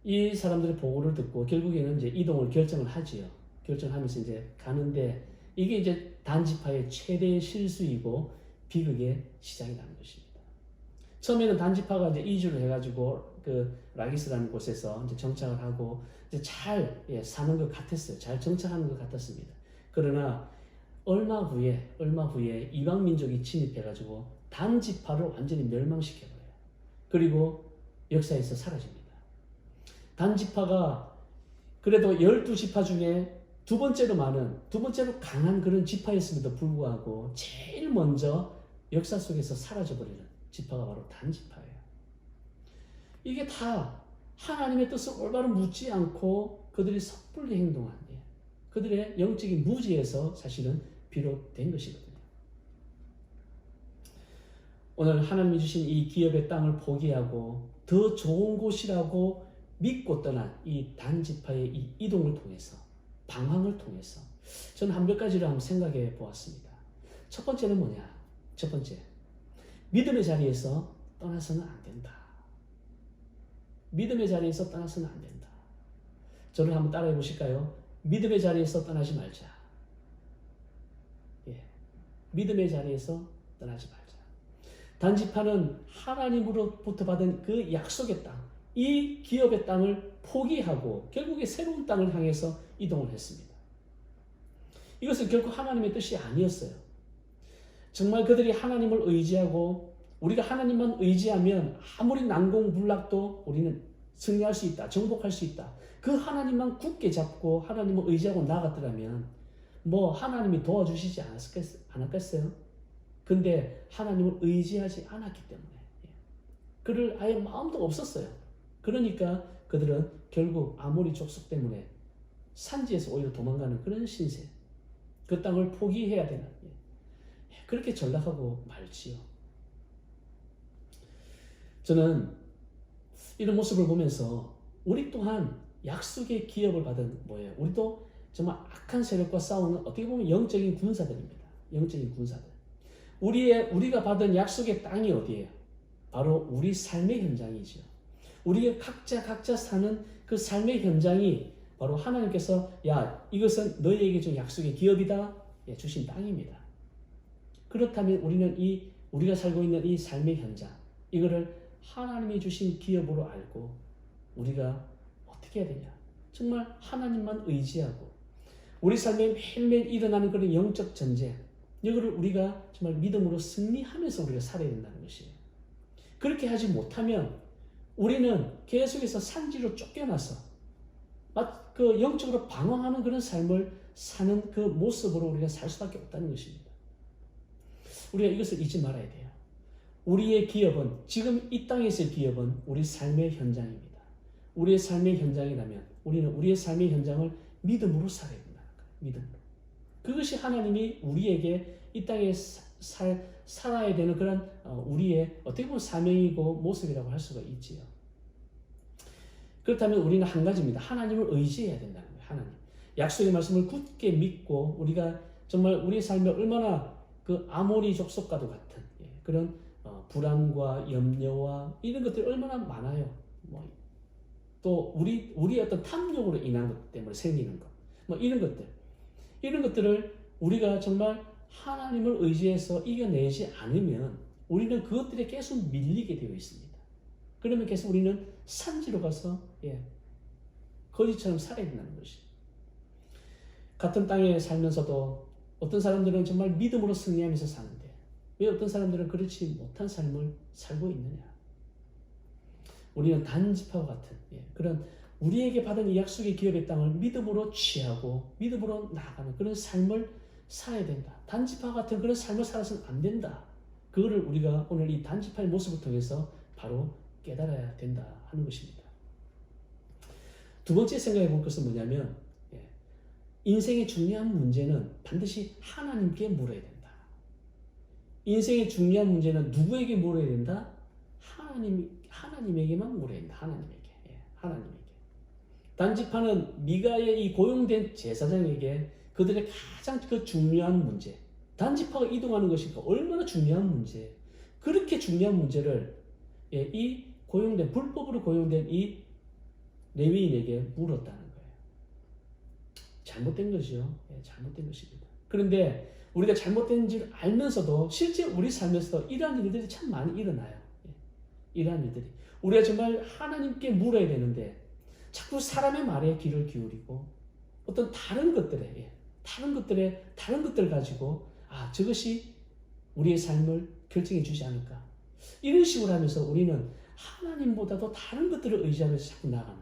이 사람들의 보고를 듣고 결국에는 이제 이동을 결정을 하지요. 결정하면서 이제 가는데 이게 이제 단지파의 최대의 실수이고 비극의 시작이 나는 것입니다. 처음에는 단지파가 이제 이주를 해가지고 그 라기스라는 곳에서 이제 정착을 하고 이제 잘 사는 것 같았어요. 잘 정착하는 것 같았습니다. 그러나 얼마 후에 이방 민족이 침입해가지고 단지파를 완전히 멸망시켜버려요. 그리고 역사에서 사라집니다. 단지파가 그래도 12지파 중에 두 번째로 강한 그런 지파였음에도 불구하고 제일 먼저 역사 속에서 사라져버리는 지파가 바로 단지파예요. 이게 다 하나님의 뜻을 올바로 묻지 않고 그들이 섣불리 행동한 그들의 영적인 무지에서 사실은 비롯된 것이거든요. 오늘 하나님이 주신 이 기업의 땅을 포기하고 더 좋은 곳이라고 믿고 떠난 이 단지파의 이 이동을 통해서, 방황을 통해서 저는 한 몇 가지를 한번 생각해 보았습니다. 첫 번째는 뭐냐? 첫 번째, 믿음의 자리에서 떠나서는 안 된다. 믿음의 자리에서 떠나서는 안 된다. 저를 한번 따라해 보실까요? 믿음의 자리에서 떠나지 말자. 믿음의 자리에서 떠나지 말자. 단지파는 하나님으로부터 받은 그 약속의 땅, 이 기업의 땅을 포기하고 결국에 새로운 땅을 향해서 이동을 했습니다. 이것은 결코 하나님의 뜻이 아니었어요. 정말 그들이 하나님을 의지하고 우리가 하나님만 의지하면 아무리 난공불락도 우리는 승리할 수 있다, 정복할 수 있다. 그 하나님만 굳게 잡고 하나님을 의지하고 나갔더라면 뭐 하나님이 도와주시지 않았겠어요? 근데 하나님을 의지하지 않았기 때문에 그를 아예 마음도 없었어요. 그러니까 그들은 결국 아모리 족속 때문에 산지에서 오히려 도망가는 그런 신세, 그 땅을 포기해야 되는, 그렇게 전락하고 말지요. 저는 이런 모습을 보면서 우리 또한 약속의 기업을 받은 우리도 정말 악한 세력과 싸우는 어떻게 보면 영적인 군사들입니다. 영적인 군사들. 우리가 받은 약속의 땅이 어디예요? 바로 우리 삶의 현장이죠. 우리가 각자 사는 그 삶의 현장이 바로 하나님께서 이것은 너희에게 준 약속의 기업이다 주신 땅입니다. 그렇다면 우리는 우리가 살고 있는 이 삶의 현장, 이거를 하나님이 주신 기업으로 알고 우리가 어떻게 해야 되냐? 정말 하나님만 의지하고 우리 삶에 매일매일 일어나는 그런 영적 전쟁, 이거를 우리가 정말 믿음으로 승리하면서 우리가 살아야 된다는 것이에요. 그렇게 하지 못하면 우리는 계속해서 산지로 쫓겨나서 그 영적으로 방황하는 그런 삶을 사는 그 모습으로 우리가 살 수밖에 없다는 것입니다. 우리가 이것을 잊지 말아야 돼요. 우리의 기업은, 지금 이 땅에서의 기업은 우리 삶의 현장입니다. 우리의 삶의 현장이라면 우리는 우리의 삶의 현장을 믿음으로 살아야 된다는 거예요. 믿음으로. 그것이 하나님이 우리에게 이 땅에 살아야 되는 그런 우리의 어떻게 보면 사명이고 모습이라고 할 수가 있지요. 그렇다면 우리는 한 가지입니다. 하나님을 의지해야 된다는 거예요. 하나님. 약속의 말씀을 굳게 믿고 우리가 정말 우리의 삶에 얼마나 그 아모리 족속과도 같은 그런 불안과 염려와 이런 것들이 얼마나 많아요. 또 우리의 어떤 탐욕으로 인한 것 때문에 생기는 것, 이런 것들을 우리가 정말 하나님을 의지해서 이겨내지 않으면 우리는 그것들에 계속 밀리게 되어 있습니다. 그러면 계속 우리는 산지로 가서 거지처럼 살아야 된다는 것이. 같은 땅에 살면서도 어떤 사람들은 정말 믿음으로 승리하면서 사는데 왜 어떤 사람들은 그렇지 못한 삶을 살고 있느냐? 우리는 단지파와 같은 그런 우리에게 받은 이 약속의 기업의 땅을 믿음으로 취하고 믿음으로 나아가는 그런 삶을 살아야 된다. 단지파와 같은 그런 삶을 살아서는 안 된다. 그거를 우리가 오늘 이 단지파의 모습을 통해서 바로 깨달아야 된다 하는 것입니다. 두 번째 생각해 볼 것은 뭐냐면 인생의 중요한 문제는 반드시 하나님께 물어야 된다. 인생의 중요한 문제는 누구에게 물어야 된다? 하나님에게만 물어야 된다. 하나님에게. 단지파는 미가의 이 고용된 제사장에게 그들의 가장 그 중요한 문제, 단지파가 이동하는 것이 얼마나 중요한 문제, 그렇게 중요한 문제를 이 불법으로 고용된 이 레위인에게 물었다는 거예요. 잘못된 것이요. 잘못된 것입니다. 그런데 우리가 잘못된 줄 알면서도 실제 우리 삶에서도 이러한 일들이 참 많이 일어나요. 이러한 일들이. 우리가 정말 하나님께 물어야 되는데 자꾸 사람의 말에 귀를 기울이고 어떤 다른 것들을 가지고 저것이 우리의 삶을 결정해 주지 않을까. 이런 식으로 하면서 우리는 하나님보다도 다른 것들을 의지하면서 자꾸 나가는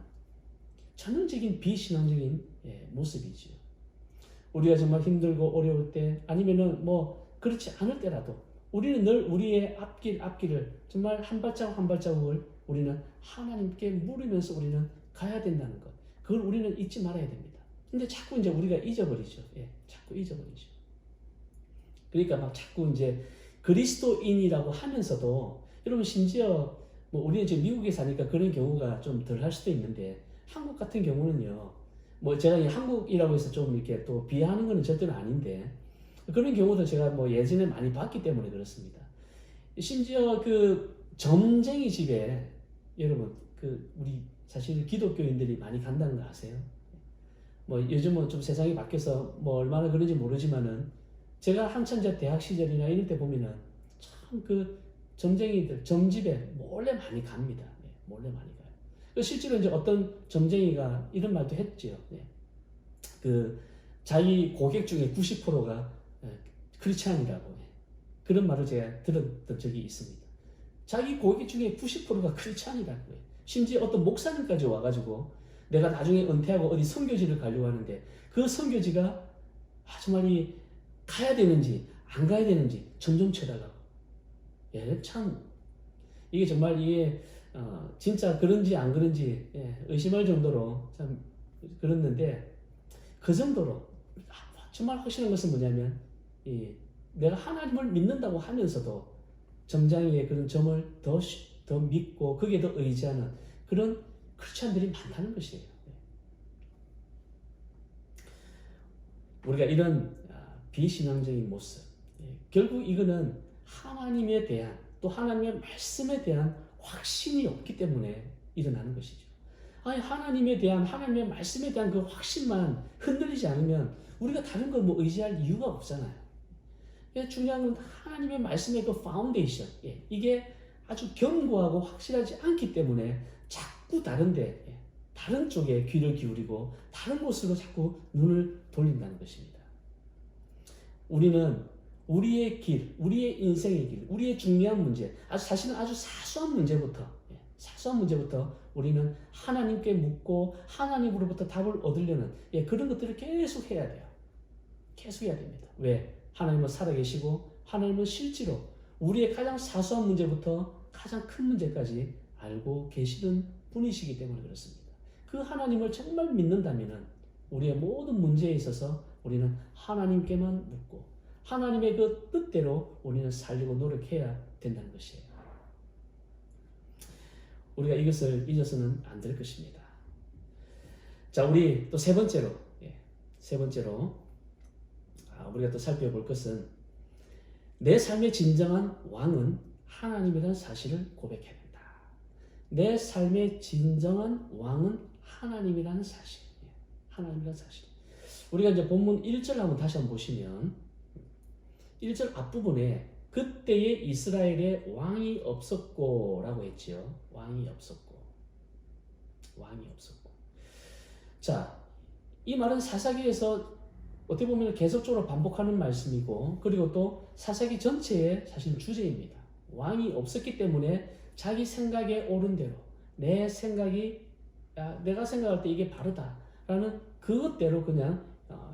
전형적인 비신앙적인 모습이지요. 우리가 정말 힘들고 어려울 때 아니면은 그렇지 않을 때라도 우리는 늘 우리의 앞길을 정말 한 발자국 한 발자국을 우리는 하나님께 물으면서 우리는 가야 된다는 것. 그걸 우리는 잊지 말아야 됩니다. 근데 자꾸 이제 우리가 잊어버리죠. 자꾸 잊어버리죠. 그러니까 자꾸 이제 그리스도인이라고 하면서도 여러분 심지어 우리는 지금 미국에 사니까 그런 경우가 좀 덜 할 수도 있는데 한국 같은 경우는요. 제가 한국이라고 해서 좀 이렇게 또 비하하는 건 절대로 아닌데 그런 경우도 제가 예전에 많이 봤기 때문에 그렇습니다. 심지어 그 점쟁이 집에 여러분 우리 사실 기독교인들이 많이 간다는 거 아세요? 요즘은 좀 세상이 바뀌어서 얼마나 그런지 모르지만은 제가 한참 제 대학 시절이나 이럴 때 보면은 참 그 점쟁이들 점집에 몰래 많이 갑니다. 몰래 많이 가요. 실제로 이제 어떤 점쟁이가 이런 말도 했지요. 그 자기 고객 중에 90%가 크리스찬이라고 그런 말을 제가 들었던 적이 있습니다. 자기 고객 중에 90%가 크리스찬이라고 해요. 심지어 어떤 목사님까지 와가지고 내가 나중에 은퇴하고 어디 선교지를 가려고 하는데 그 선교지가 정말 가야 되는지 안 가야 되는지 점점 쳐달라고. 참 이게 정말 진짜 그런지 안 그런지 의심할 정도로 참 그랬는데 그 정도로 정말 확실한 것은 뭐냐면 내가 하나님을 믿는다고 하면서도 점장이의 그런 점을 더 믿고 거기에 더 의지하는 그런 크리스찬들이 많다는 것이에요. 우리가 이런 비신앙적인 모습, 결국 이거는 하나님에 대한 또 하나님의 말씀에 대한 확신이 없기 때문에 일어나는 것이죠. 하나님의 말씀에 대한 그 확신만 흔들리지 않으면 우리가 다른 걸 의지할 이유가 없잖아요. 중요한 건 하나님의 말씀의 그 파운데이션. 이게 아주 견고하고 확실하지 않기 때문에 자꾸 다른 쪽에 귀를 기울이고 다른 곳으로 자꾸 눈을 돌린다는 것입니다. 우리는 우리의 길, 우리의 인생의 길, 우리의 중요한 문제, 사실은 아주 사소한 문제부터 우리는 하나님께 묻고 하나님으로부터 답을 얻으려는 그런 것들을 계속 해야 돼요. 계속 해야 됩니다. 왜? 하나님은 살아계시고 하나님은 실제로 우리의 가장 사소한 문제부터 가장 큰 문제까지 알고 계시는 분이시기 때문에 그렇습니다. 그 하나님을 정말 믿는다면 우리의 모든 문제에 있어서 우리는 하나님께만 묻고 하나님의 그 뜻대로 우리는 살려고 노력해야 된다는 것이에요. 우리가 이것을 잊어서는 안 될 것입니다. 자, 우리 또 세 번째로 우리가 또 살펴볼 것은 내 삶의 진정한 왕은 하나님이라는 사실을 고백해야 된다. 내 삶의 진정한 왕은 하나님이라는 사실. 하나님이라는 사실. 우리가 이제 본문 1절 한번 다시 한번 보시면 1절 앞부분에 그때의 이스라엘에 왕이 없었고 라고 했지요. 왕이 없었고. 자, 이 말은 사사기에서 어떻게 보면 계속적으로 반복하는 말씀이고 그리고 또 사사기 전체의 사실 주제입니다. 왕이 없었기 때문에 자기 생각에 옳은 대로 내가 생각할 때 이게 바르다라는 그것대로 그냥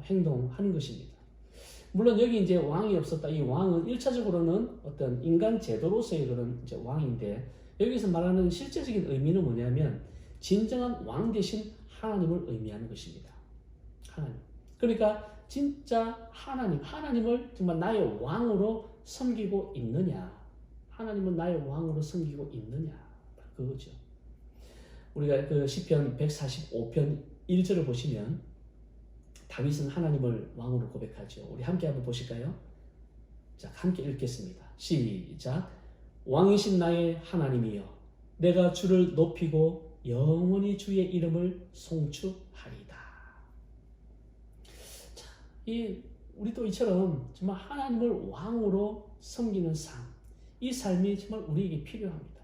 행동하는 것입니다. 물론 여기 이제 왕이 없었다. 이 왕은 1차적으로는 어떤 인간 제도로서의 그런 이제 왕인데 여기서 말하는 실제적인 의미는 뭐냐면 진정한 왕 대신 하나님을 의미하는 것입니다. 하나님. 그러니까 진짜 하나님을 정말 나의 왕으로 섬기고 있느냐? 하나님은 나의 왕으로 섬기고 있느냐? 그거죠. 우리가 그 시편 145편 1절을 보시면 다윗은 하나님을 왕으로 고백하죠. 우리 함께 한번 보실까요? 자, 함께 읽겠습니다. 시작. 왕이신 나의 하나님이여, 내가 주를 높이고 영원히 주의 이름을 송축하리이다. 자, 우리도 이처럼 정말 하나님을 왕으로 섬기는 삶, 이 삶이 정말 우리에게 필요합니다.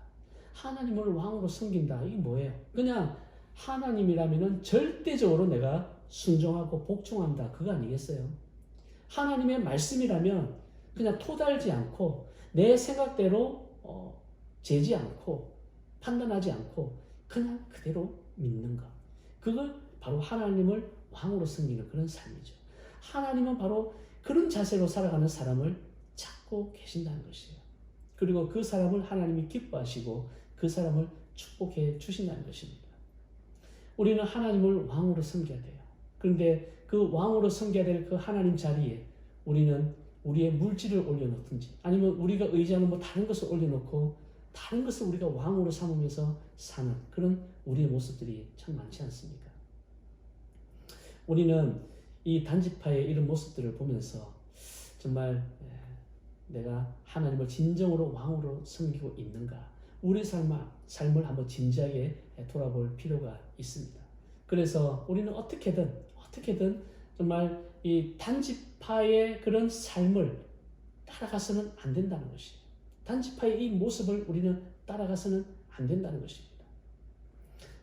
하나님을 왕으로 섬긴다. 이게 뭐예요? 그냥 하나님이라면은 절대적으로 내가 순종하고 복종한다. 그거 아니겠어요? 하나님의 말씀이라면 그냥 토달지 않고 내 생각대로 재지 않고 판단하지 않고 그냥 그대로 믿는 것. 그걸 바로 하나님을 왕으로 섬기는 그런 삶이죠. 하나님은 바로 그런 자세로 살아가는 사람을 찾고 계신다는 것이에요. 그리고 그 사람을 하나님이 기뻐하시고 그 사람을 축복해 주신다는 것입니다. 우리는 하나님을 왕으로 섬겨야 돼요. 그런데 그 왕으로 섬겨야 될 그 하나님 자리에 우리는 우리의 물질을 올려놓든지 아니면 우리가 의지하는 뭐 다른 것을 올려놓고 다른 것을 우리가 왕으로 삼으면서 사는 그런 우리의 모습들이 참 많지 않습니까? 우리는 이 단지파의 이런 모습들을 보면서 정말 내가 하나님을 진정으로 왕으로 섬기고 있는가? 우리 삶을 한번 진지하게 돌아볼 필요가 있습니다. 그래서 우리는 어떻게든 정말 이 단지파의 그런 삶을 따라가서는 안 된다는 것이에요. 단지파의 이 모습을 우리는 따라가서는 안 된다는 것입니다.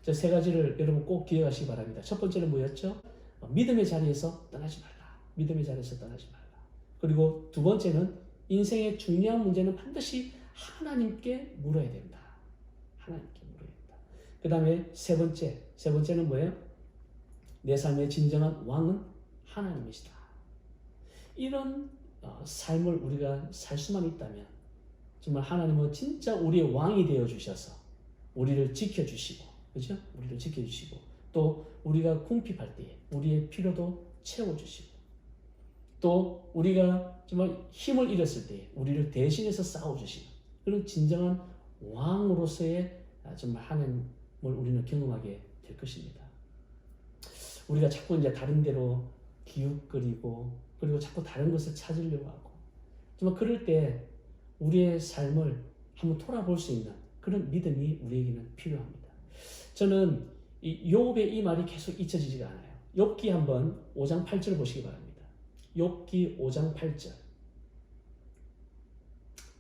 저 세 가지를 여러분 꼭 기억하시기 바랍니다. 첫 번째는 뭐였죠? 믿음의 자리에서 떠나지 말라. 믿음의 자리에서 떠나지 말라. 그리고 두 번째는 인생의 중요한 문제는 반드시 하나님께 물어야 된다. 하나님께 물어야 된다. 그 다음에 세 번째는 뭐예요? 내 삶의 진정한 왕은 하나님이시다. 이런 삶을 우리가 살 수만 있다면 정말 하나님은 진짜 우리의 왕이 되어 주셔서 우리를 지켜주시고, 그죠? 우리를 지켜주시고 또 우리가 궁핍할 때에 우리의 필요도 채워주시고 또 우리가 정말 힘을 잃었을 때에 우리를 대신해서 싸워주시는 그런 진정한 왕으로서의 정말 하나님을 우리는 경험하게 될 것입니다. 우리가 자꾸 이제 다른 데로 기웃거리고 그리고 자꾸 다른 것을 찾으려고 하고 정말 그럴 때 우리의 삶을 한번 돌아볼 수 있는 그런 믿음이 우리에게는 필요합니다. 저는 욥의 이 말이 계속 잊혀지지가 않아요. 욥기 한번 5장 8절 보시기 바랍니다. 욥기 5장 8절.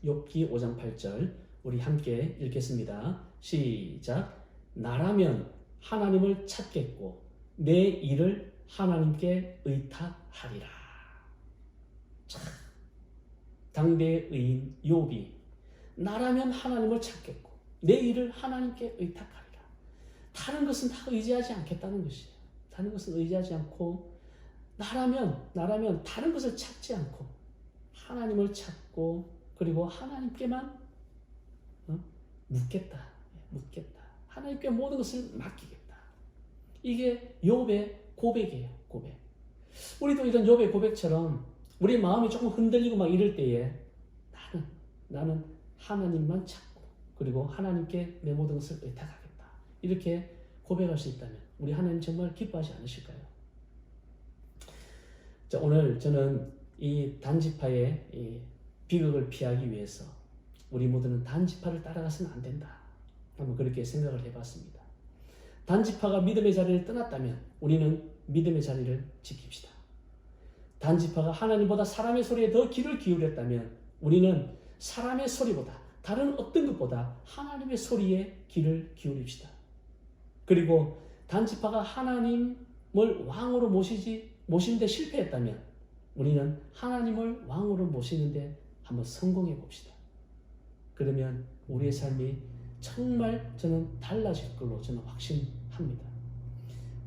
욥기 5장 8절 우리 함께 읽겠습니다. 시작. 나라면 하나님을 찾겠고 내 일을 하나님께 의탁하리라. 참, 당대의 의인 욥이 나라면 하나님을 찾겠고 내 일을 하나님께 의탁하리라. 다른 것은 다 의지하지 않겠다는 것이에요. 다른 것은 의지하지 않고 나라면 다른 것을 찾지 않고 하나님을 찾고 그리고 하나님께만 묻겠다. 하나님께 모든 것을 맡기겠다. 이게 욥의 고백이에요. 고백. 우리도 이런 욥의 고백처럼 우리 마음이 조금 흔들리고 막 이럴 때에 나는 하나님만 찾고 그리고 하나님께 내 모든 것을 의탁하겠다. 이렇게 고백할 수 있다면 우리 하나님 정말 기뻐하지 않으실까요? 자, 오늘 저는 이 단지파의 이 비극을 피하기 위해서 우리 모두는 단지파를 따라가서는 안 된다. 한번 그렇게 생각을 해봤습니다. 단지파가 믿음의 자리를 떠났다면 우리는 믿음의 자리를 지킵시다. 단지파가 하나님보다 사람의 소리에 더 귀를 기울였다면 우리는 사람의 소리보다 다른 어떤 것보다 하나님의 소리에 귀를 기울입시다. 그리고 단지파가 하나님을 왕으로 모시는데 실패했다면 우리는 하나님을 왕으로 모시는데 한번 성공해 봅시다. 그러면 우리의 삶이 정말 저는 달라질 걸로 저는 확신합니다.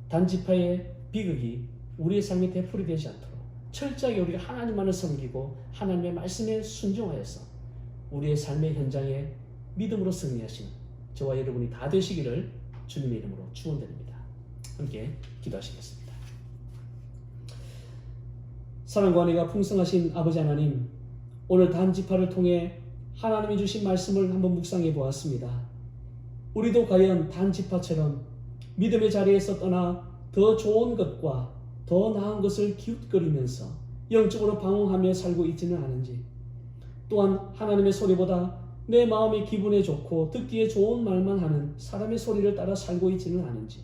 단지파의 비극이 우리의 삶이 되풀이되지 않도록 철저하게 우리가 하나님만을 섬기고 하나님의 말씀에 순종하여서 우리의 삶의 현장에 믿음으로 승리하시는 저와 여러분이 다 되시기를 주님의 이름으로 축원드립니다. 함께 기도하시겠습니다. 사랑과 은혜가 풍성하신 아버지 하나님, 오늘 단지파를 통해 하나님이 주신 말씀을 한번 묵상해 보았습니다. 우리도 과연 단지파처럼 믿음의 자리에서 떠나 더 좋은 것과 더 나은 것을 기웃거리면서 영적으로 방황하며 살고 있지는 않은지, 또한 하나님의 소리보다 내 마음이 기분에 좋고 듣기에 좋은 말만 하는 사람의 소리를 따라 살고 있지는 않은지,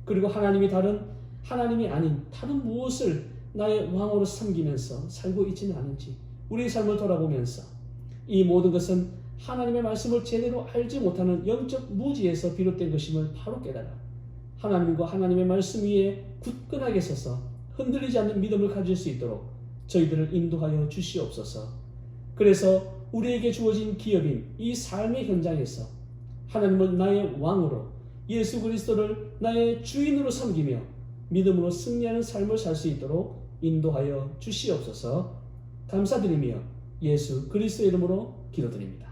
그리고 하나님이 아닌 다른 무엇을 나의 왕으로 섬기면서 살고 있지는 않은지 우리의 삶을 돌아보면서 이 모든 것은 하나님의 말씀을 제대로 알지 못하는 영적 무지에서 비롯된 것임을 바로 깨달아 하나님과 하나님의 말씀 위에 굳건하게 서서 흔들리지 않는 믿음을 가질 수 있도록 저희들을 인도하여 주시옵소서. 그래서 우리에게 주어진 기업인 이 삶의 현장에서 하나님을 나의 왕으로, 예수 그리스도를 나의 주인으로 섬기며 믿음으로 승리하는 삶을 살 수 있도록 인도하여 주시옵소서. 감사드리며 예수 그리스도의 이름으로 기도드립니다.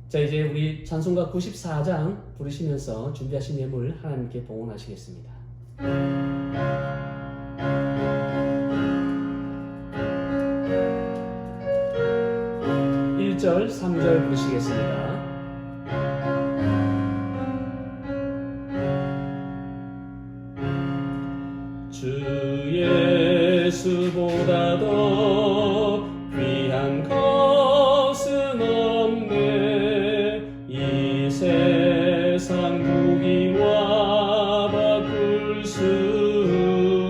자, 이제 우리 찬송가 94장 부르시면서 준비하신 예물 하나님께 봉헌하시겠습니다. 1절, 3절 부르시겠습니다. 주 예수보다 더 귀한 것은 없네. 이 세상 무기와 바꿀 수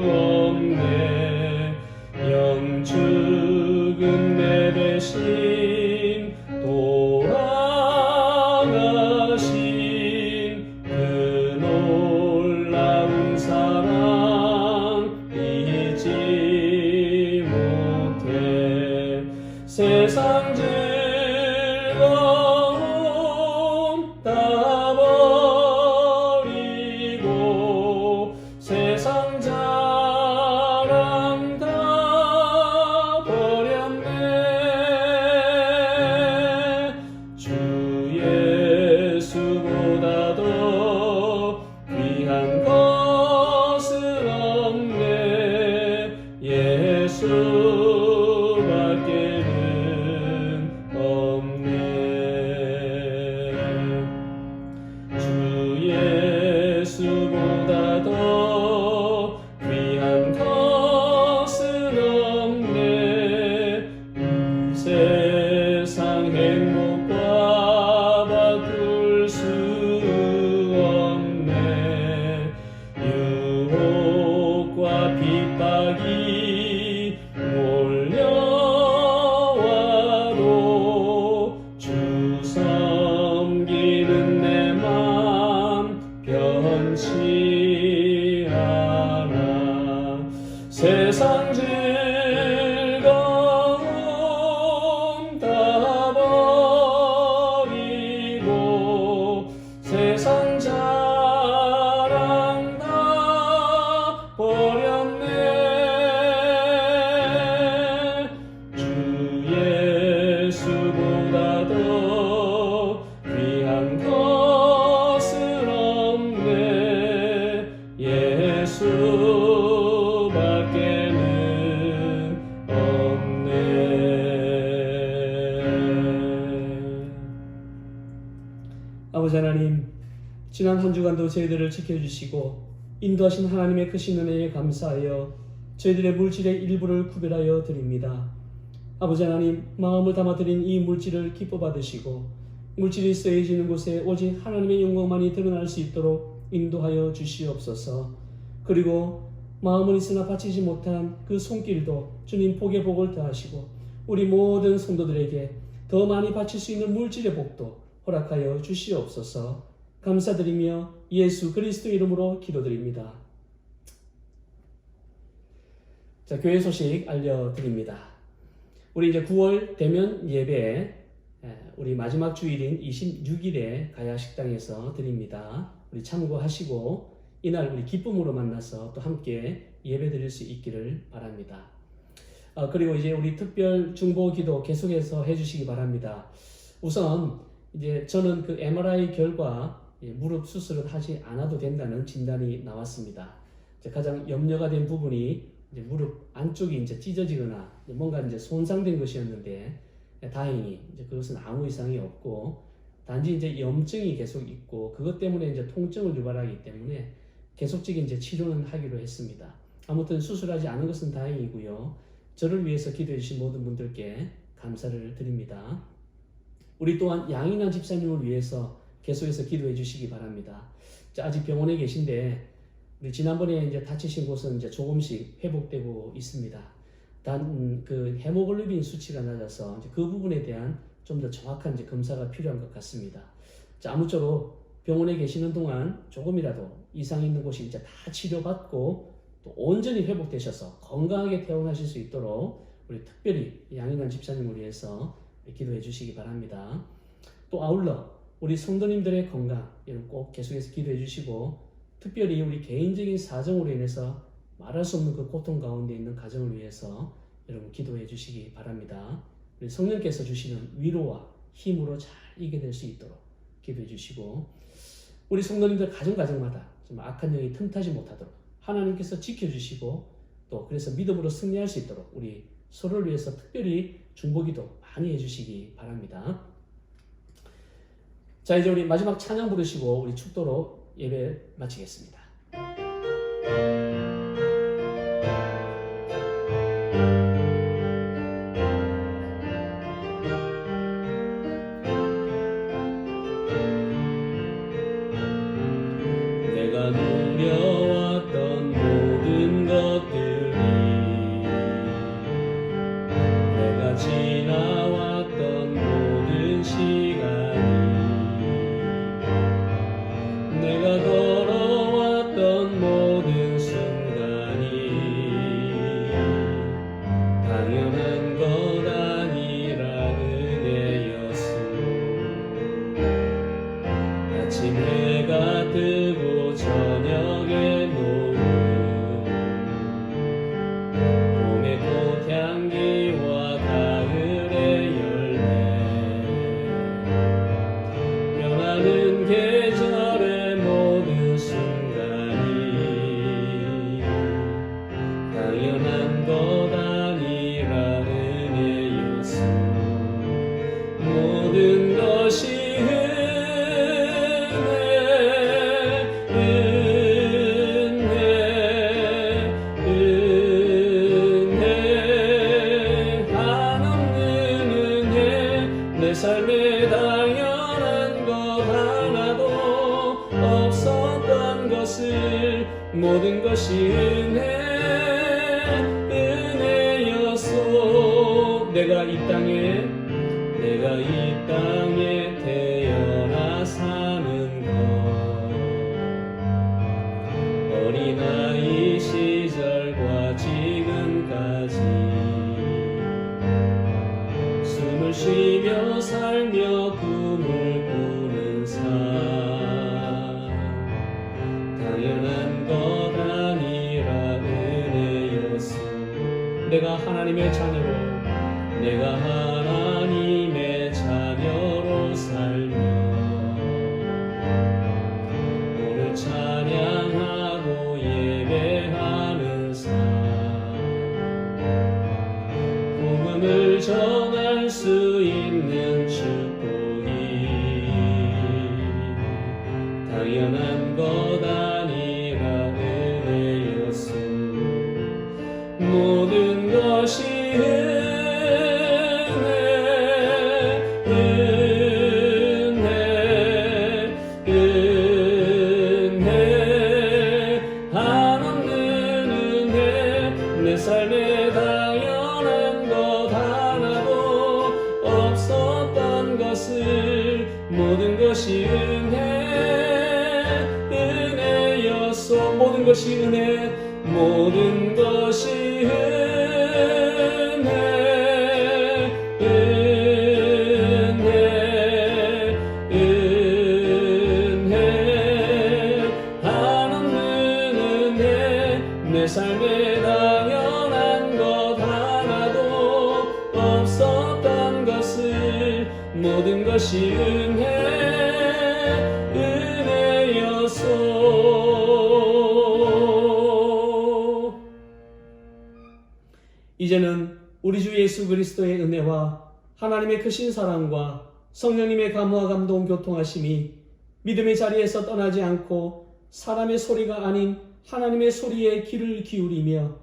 없네. 영축은 내 대신 돌아가신 그 놀라운 사랑 잊지 못해. 세상 즐거움 다 하나님, 지난 한 주간도 저희들을 지켜주시고 인도하신 하나님의 크신 은혜에 감사하여 저희들의 물질의 일부를 구별하여 드립니다. 아버지 하나님, 마음을 담아드린 이 물질을 기뻐 받으시고 물질이 쓰여지는 곳에 오직 하나님의 영광만이 드러날 수 있도록 인도하여 주시옵소서. 그리고 마음은 있으나 바치지 못한 그 손길도 주님 복의 복을 더하시고 우리 모든 성도들에게 더 많이 바칠 수 있는 물질의 복도 허락하여 주시옵소서. 감사드리며 예수 그리스도 이름으로 기도드립니다. 자, 교회 소식 알려드립니다. 우리 이제 9월 대면 예배 우리 마지막 주일인 26일에 가야 식당에서 드립니다. 우리 참고하시고 이날 우리 기쁨으로 만나서 또 함께 예배 드릴 수 있기를 바랍니다. 그리고 이제 우리 특별 중보 기도 계속해서 해주시기 바랍니다. 우선 이제 저는 그 MRI 결과 무릎 수술을 하지 않아도 된다는 진단이 나왔습니다. 가장 염려가 된 부분이 이제 무릎 안쪽이 이제 찢어지거나 뭔가 이제 손상된 것이었는데 다행히 이제 그것은 아무 이상이 없고 단지 이제 염증이 계속 있고 그것 때문에 이제 통증을 유발하기 때문에 계속적인 이제 치료는 하기로 했습니다. 아무튼 수술하지 않은 것은 다행이고요. 저를 위해서 기도해 주신 모든 분들께 감사를 드립니다. 우리 또한 양인환 집사님을 위해서 계속해서 기도해 주시기 바랍니다. 아직 병원에 계신데 우리 지난번에 이제 다치신 곳은 이제 조금씩 회복되고 있습니다. 단 그 헤모글로빈 수치가 낮아서 이제 그 부분에 대한 좀 더 정확한 이제 검사가 필요한 것 같습니다. 아무쪼록 병원에 계시는 동안 조금이라도 이상 있는 곳이 이제 다 치료받고 또 온전히 회복되셔서 건강하게 퇴원하실 수 있도록 우리 특별히 양인환 집사님을 위해서 기도해 주시기 바랍니다. 또 아울러 우리 성도님들의 건강 여러분 꼭 계속해서 기도해 주시고 특별히 우리 개인적인 사정으로 인해서 말할 수 없는 그 고통 가운데 있는 가정을 위해서 여러분 기도해 주시기 바랍니다. 우리 성령께서 주시는 위로와 힘으로 잘 이겨낼 수 있도록 기도해 주시고 우리 성도님들 가정마다 좀 악한 영이 틈타지 못하도록 하나님께서 지켜주시고 또 그래서 믿음으로 승리할 수 있도록 우리 서로를 위해서 특별히 중보기도 많이 해주시기 바랍니다. 자, 이제 우리 마지막 찬양 부르시고 우리 축도로 예배 마치겠습니다. 내가 누려왔던 모든 것들이 내가 지나왔던 모든 시간이 내가 걸어왔던 모든 순간이 당연한 것 아니라 은혜였소. 아침 해가 뜨고 저녁에 노을 봄의 꽃향기와 가을의 열매 변하는 계절의 모든 순간이 당연한 것 아니라 은혜였소. 모든 것이 내 삶에 당연한 것 하나도 없었던 것을 모든 것이 은혜였소. 내가 이 땅에 태어나 사는 것 어린아이 시절과 지금까지 숨을 쉬며 살며 꿈을 꾸는 삶 당연한 것 아니라 은혜였소. 내가 하나님의 자녀로 살며 오늘 찬양하고 예배하는 삶 복음을 전할 수 있는 축복이 당연한 것 아니라 은혜였소. 모든 것이 은혜 한없는 은혜. 내 삶에 당연한 것 하나도 없었던 것을 모든 것이 은혜였소. 모든 것이 은혜. 모든 것이 은혜 한없는 은혜. 내 삶에 당연한 것 하나도 없었던 것을 모든 것이 은혜였소. 이제는 우리 주 예수 그리스도의 은혜와 하나님의 크신 사랑과 성령님의 감화와 감동 교통하심이 믿음의 자리에서 떠나지 않고 사람의 소리가 아닌 하나님의 소리에 귀를 기울이며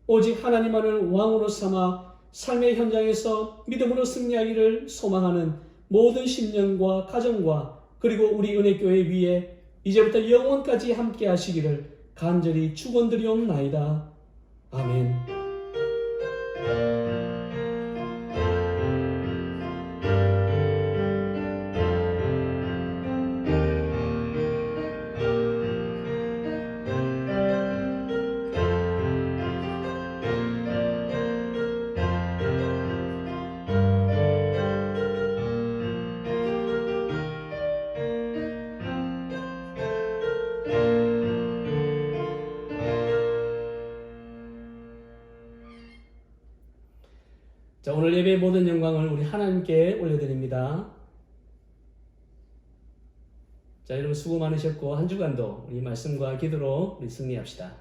오직 하나님만을 왕으로 삼아 삶의 현장에서 믿음으로 승리하기를 소망하는 모든 심령과 가정과 그리고 우리 은혜교회 위에 이제부터 영원까지 함께 하시기를 간절히 축원드리옵나이다. 아멘. 자, 오늘 예배의 모든 영광을 우리 하나님께 올려드립니다. 자, 여러분 수고 많으셨고 한 주간도 우리 말씀과 기도로 우리 승리합시다.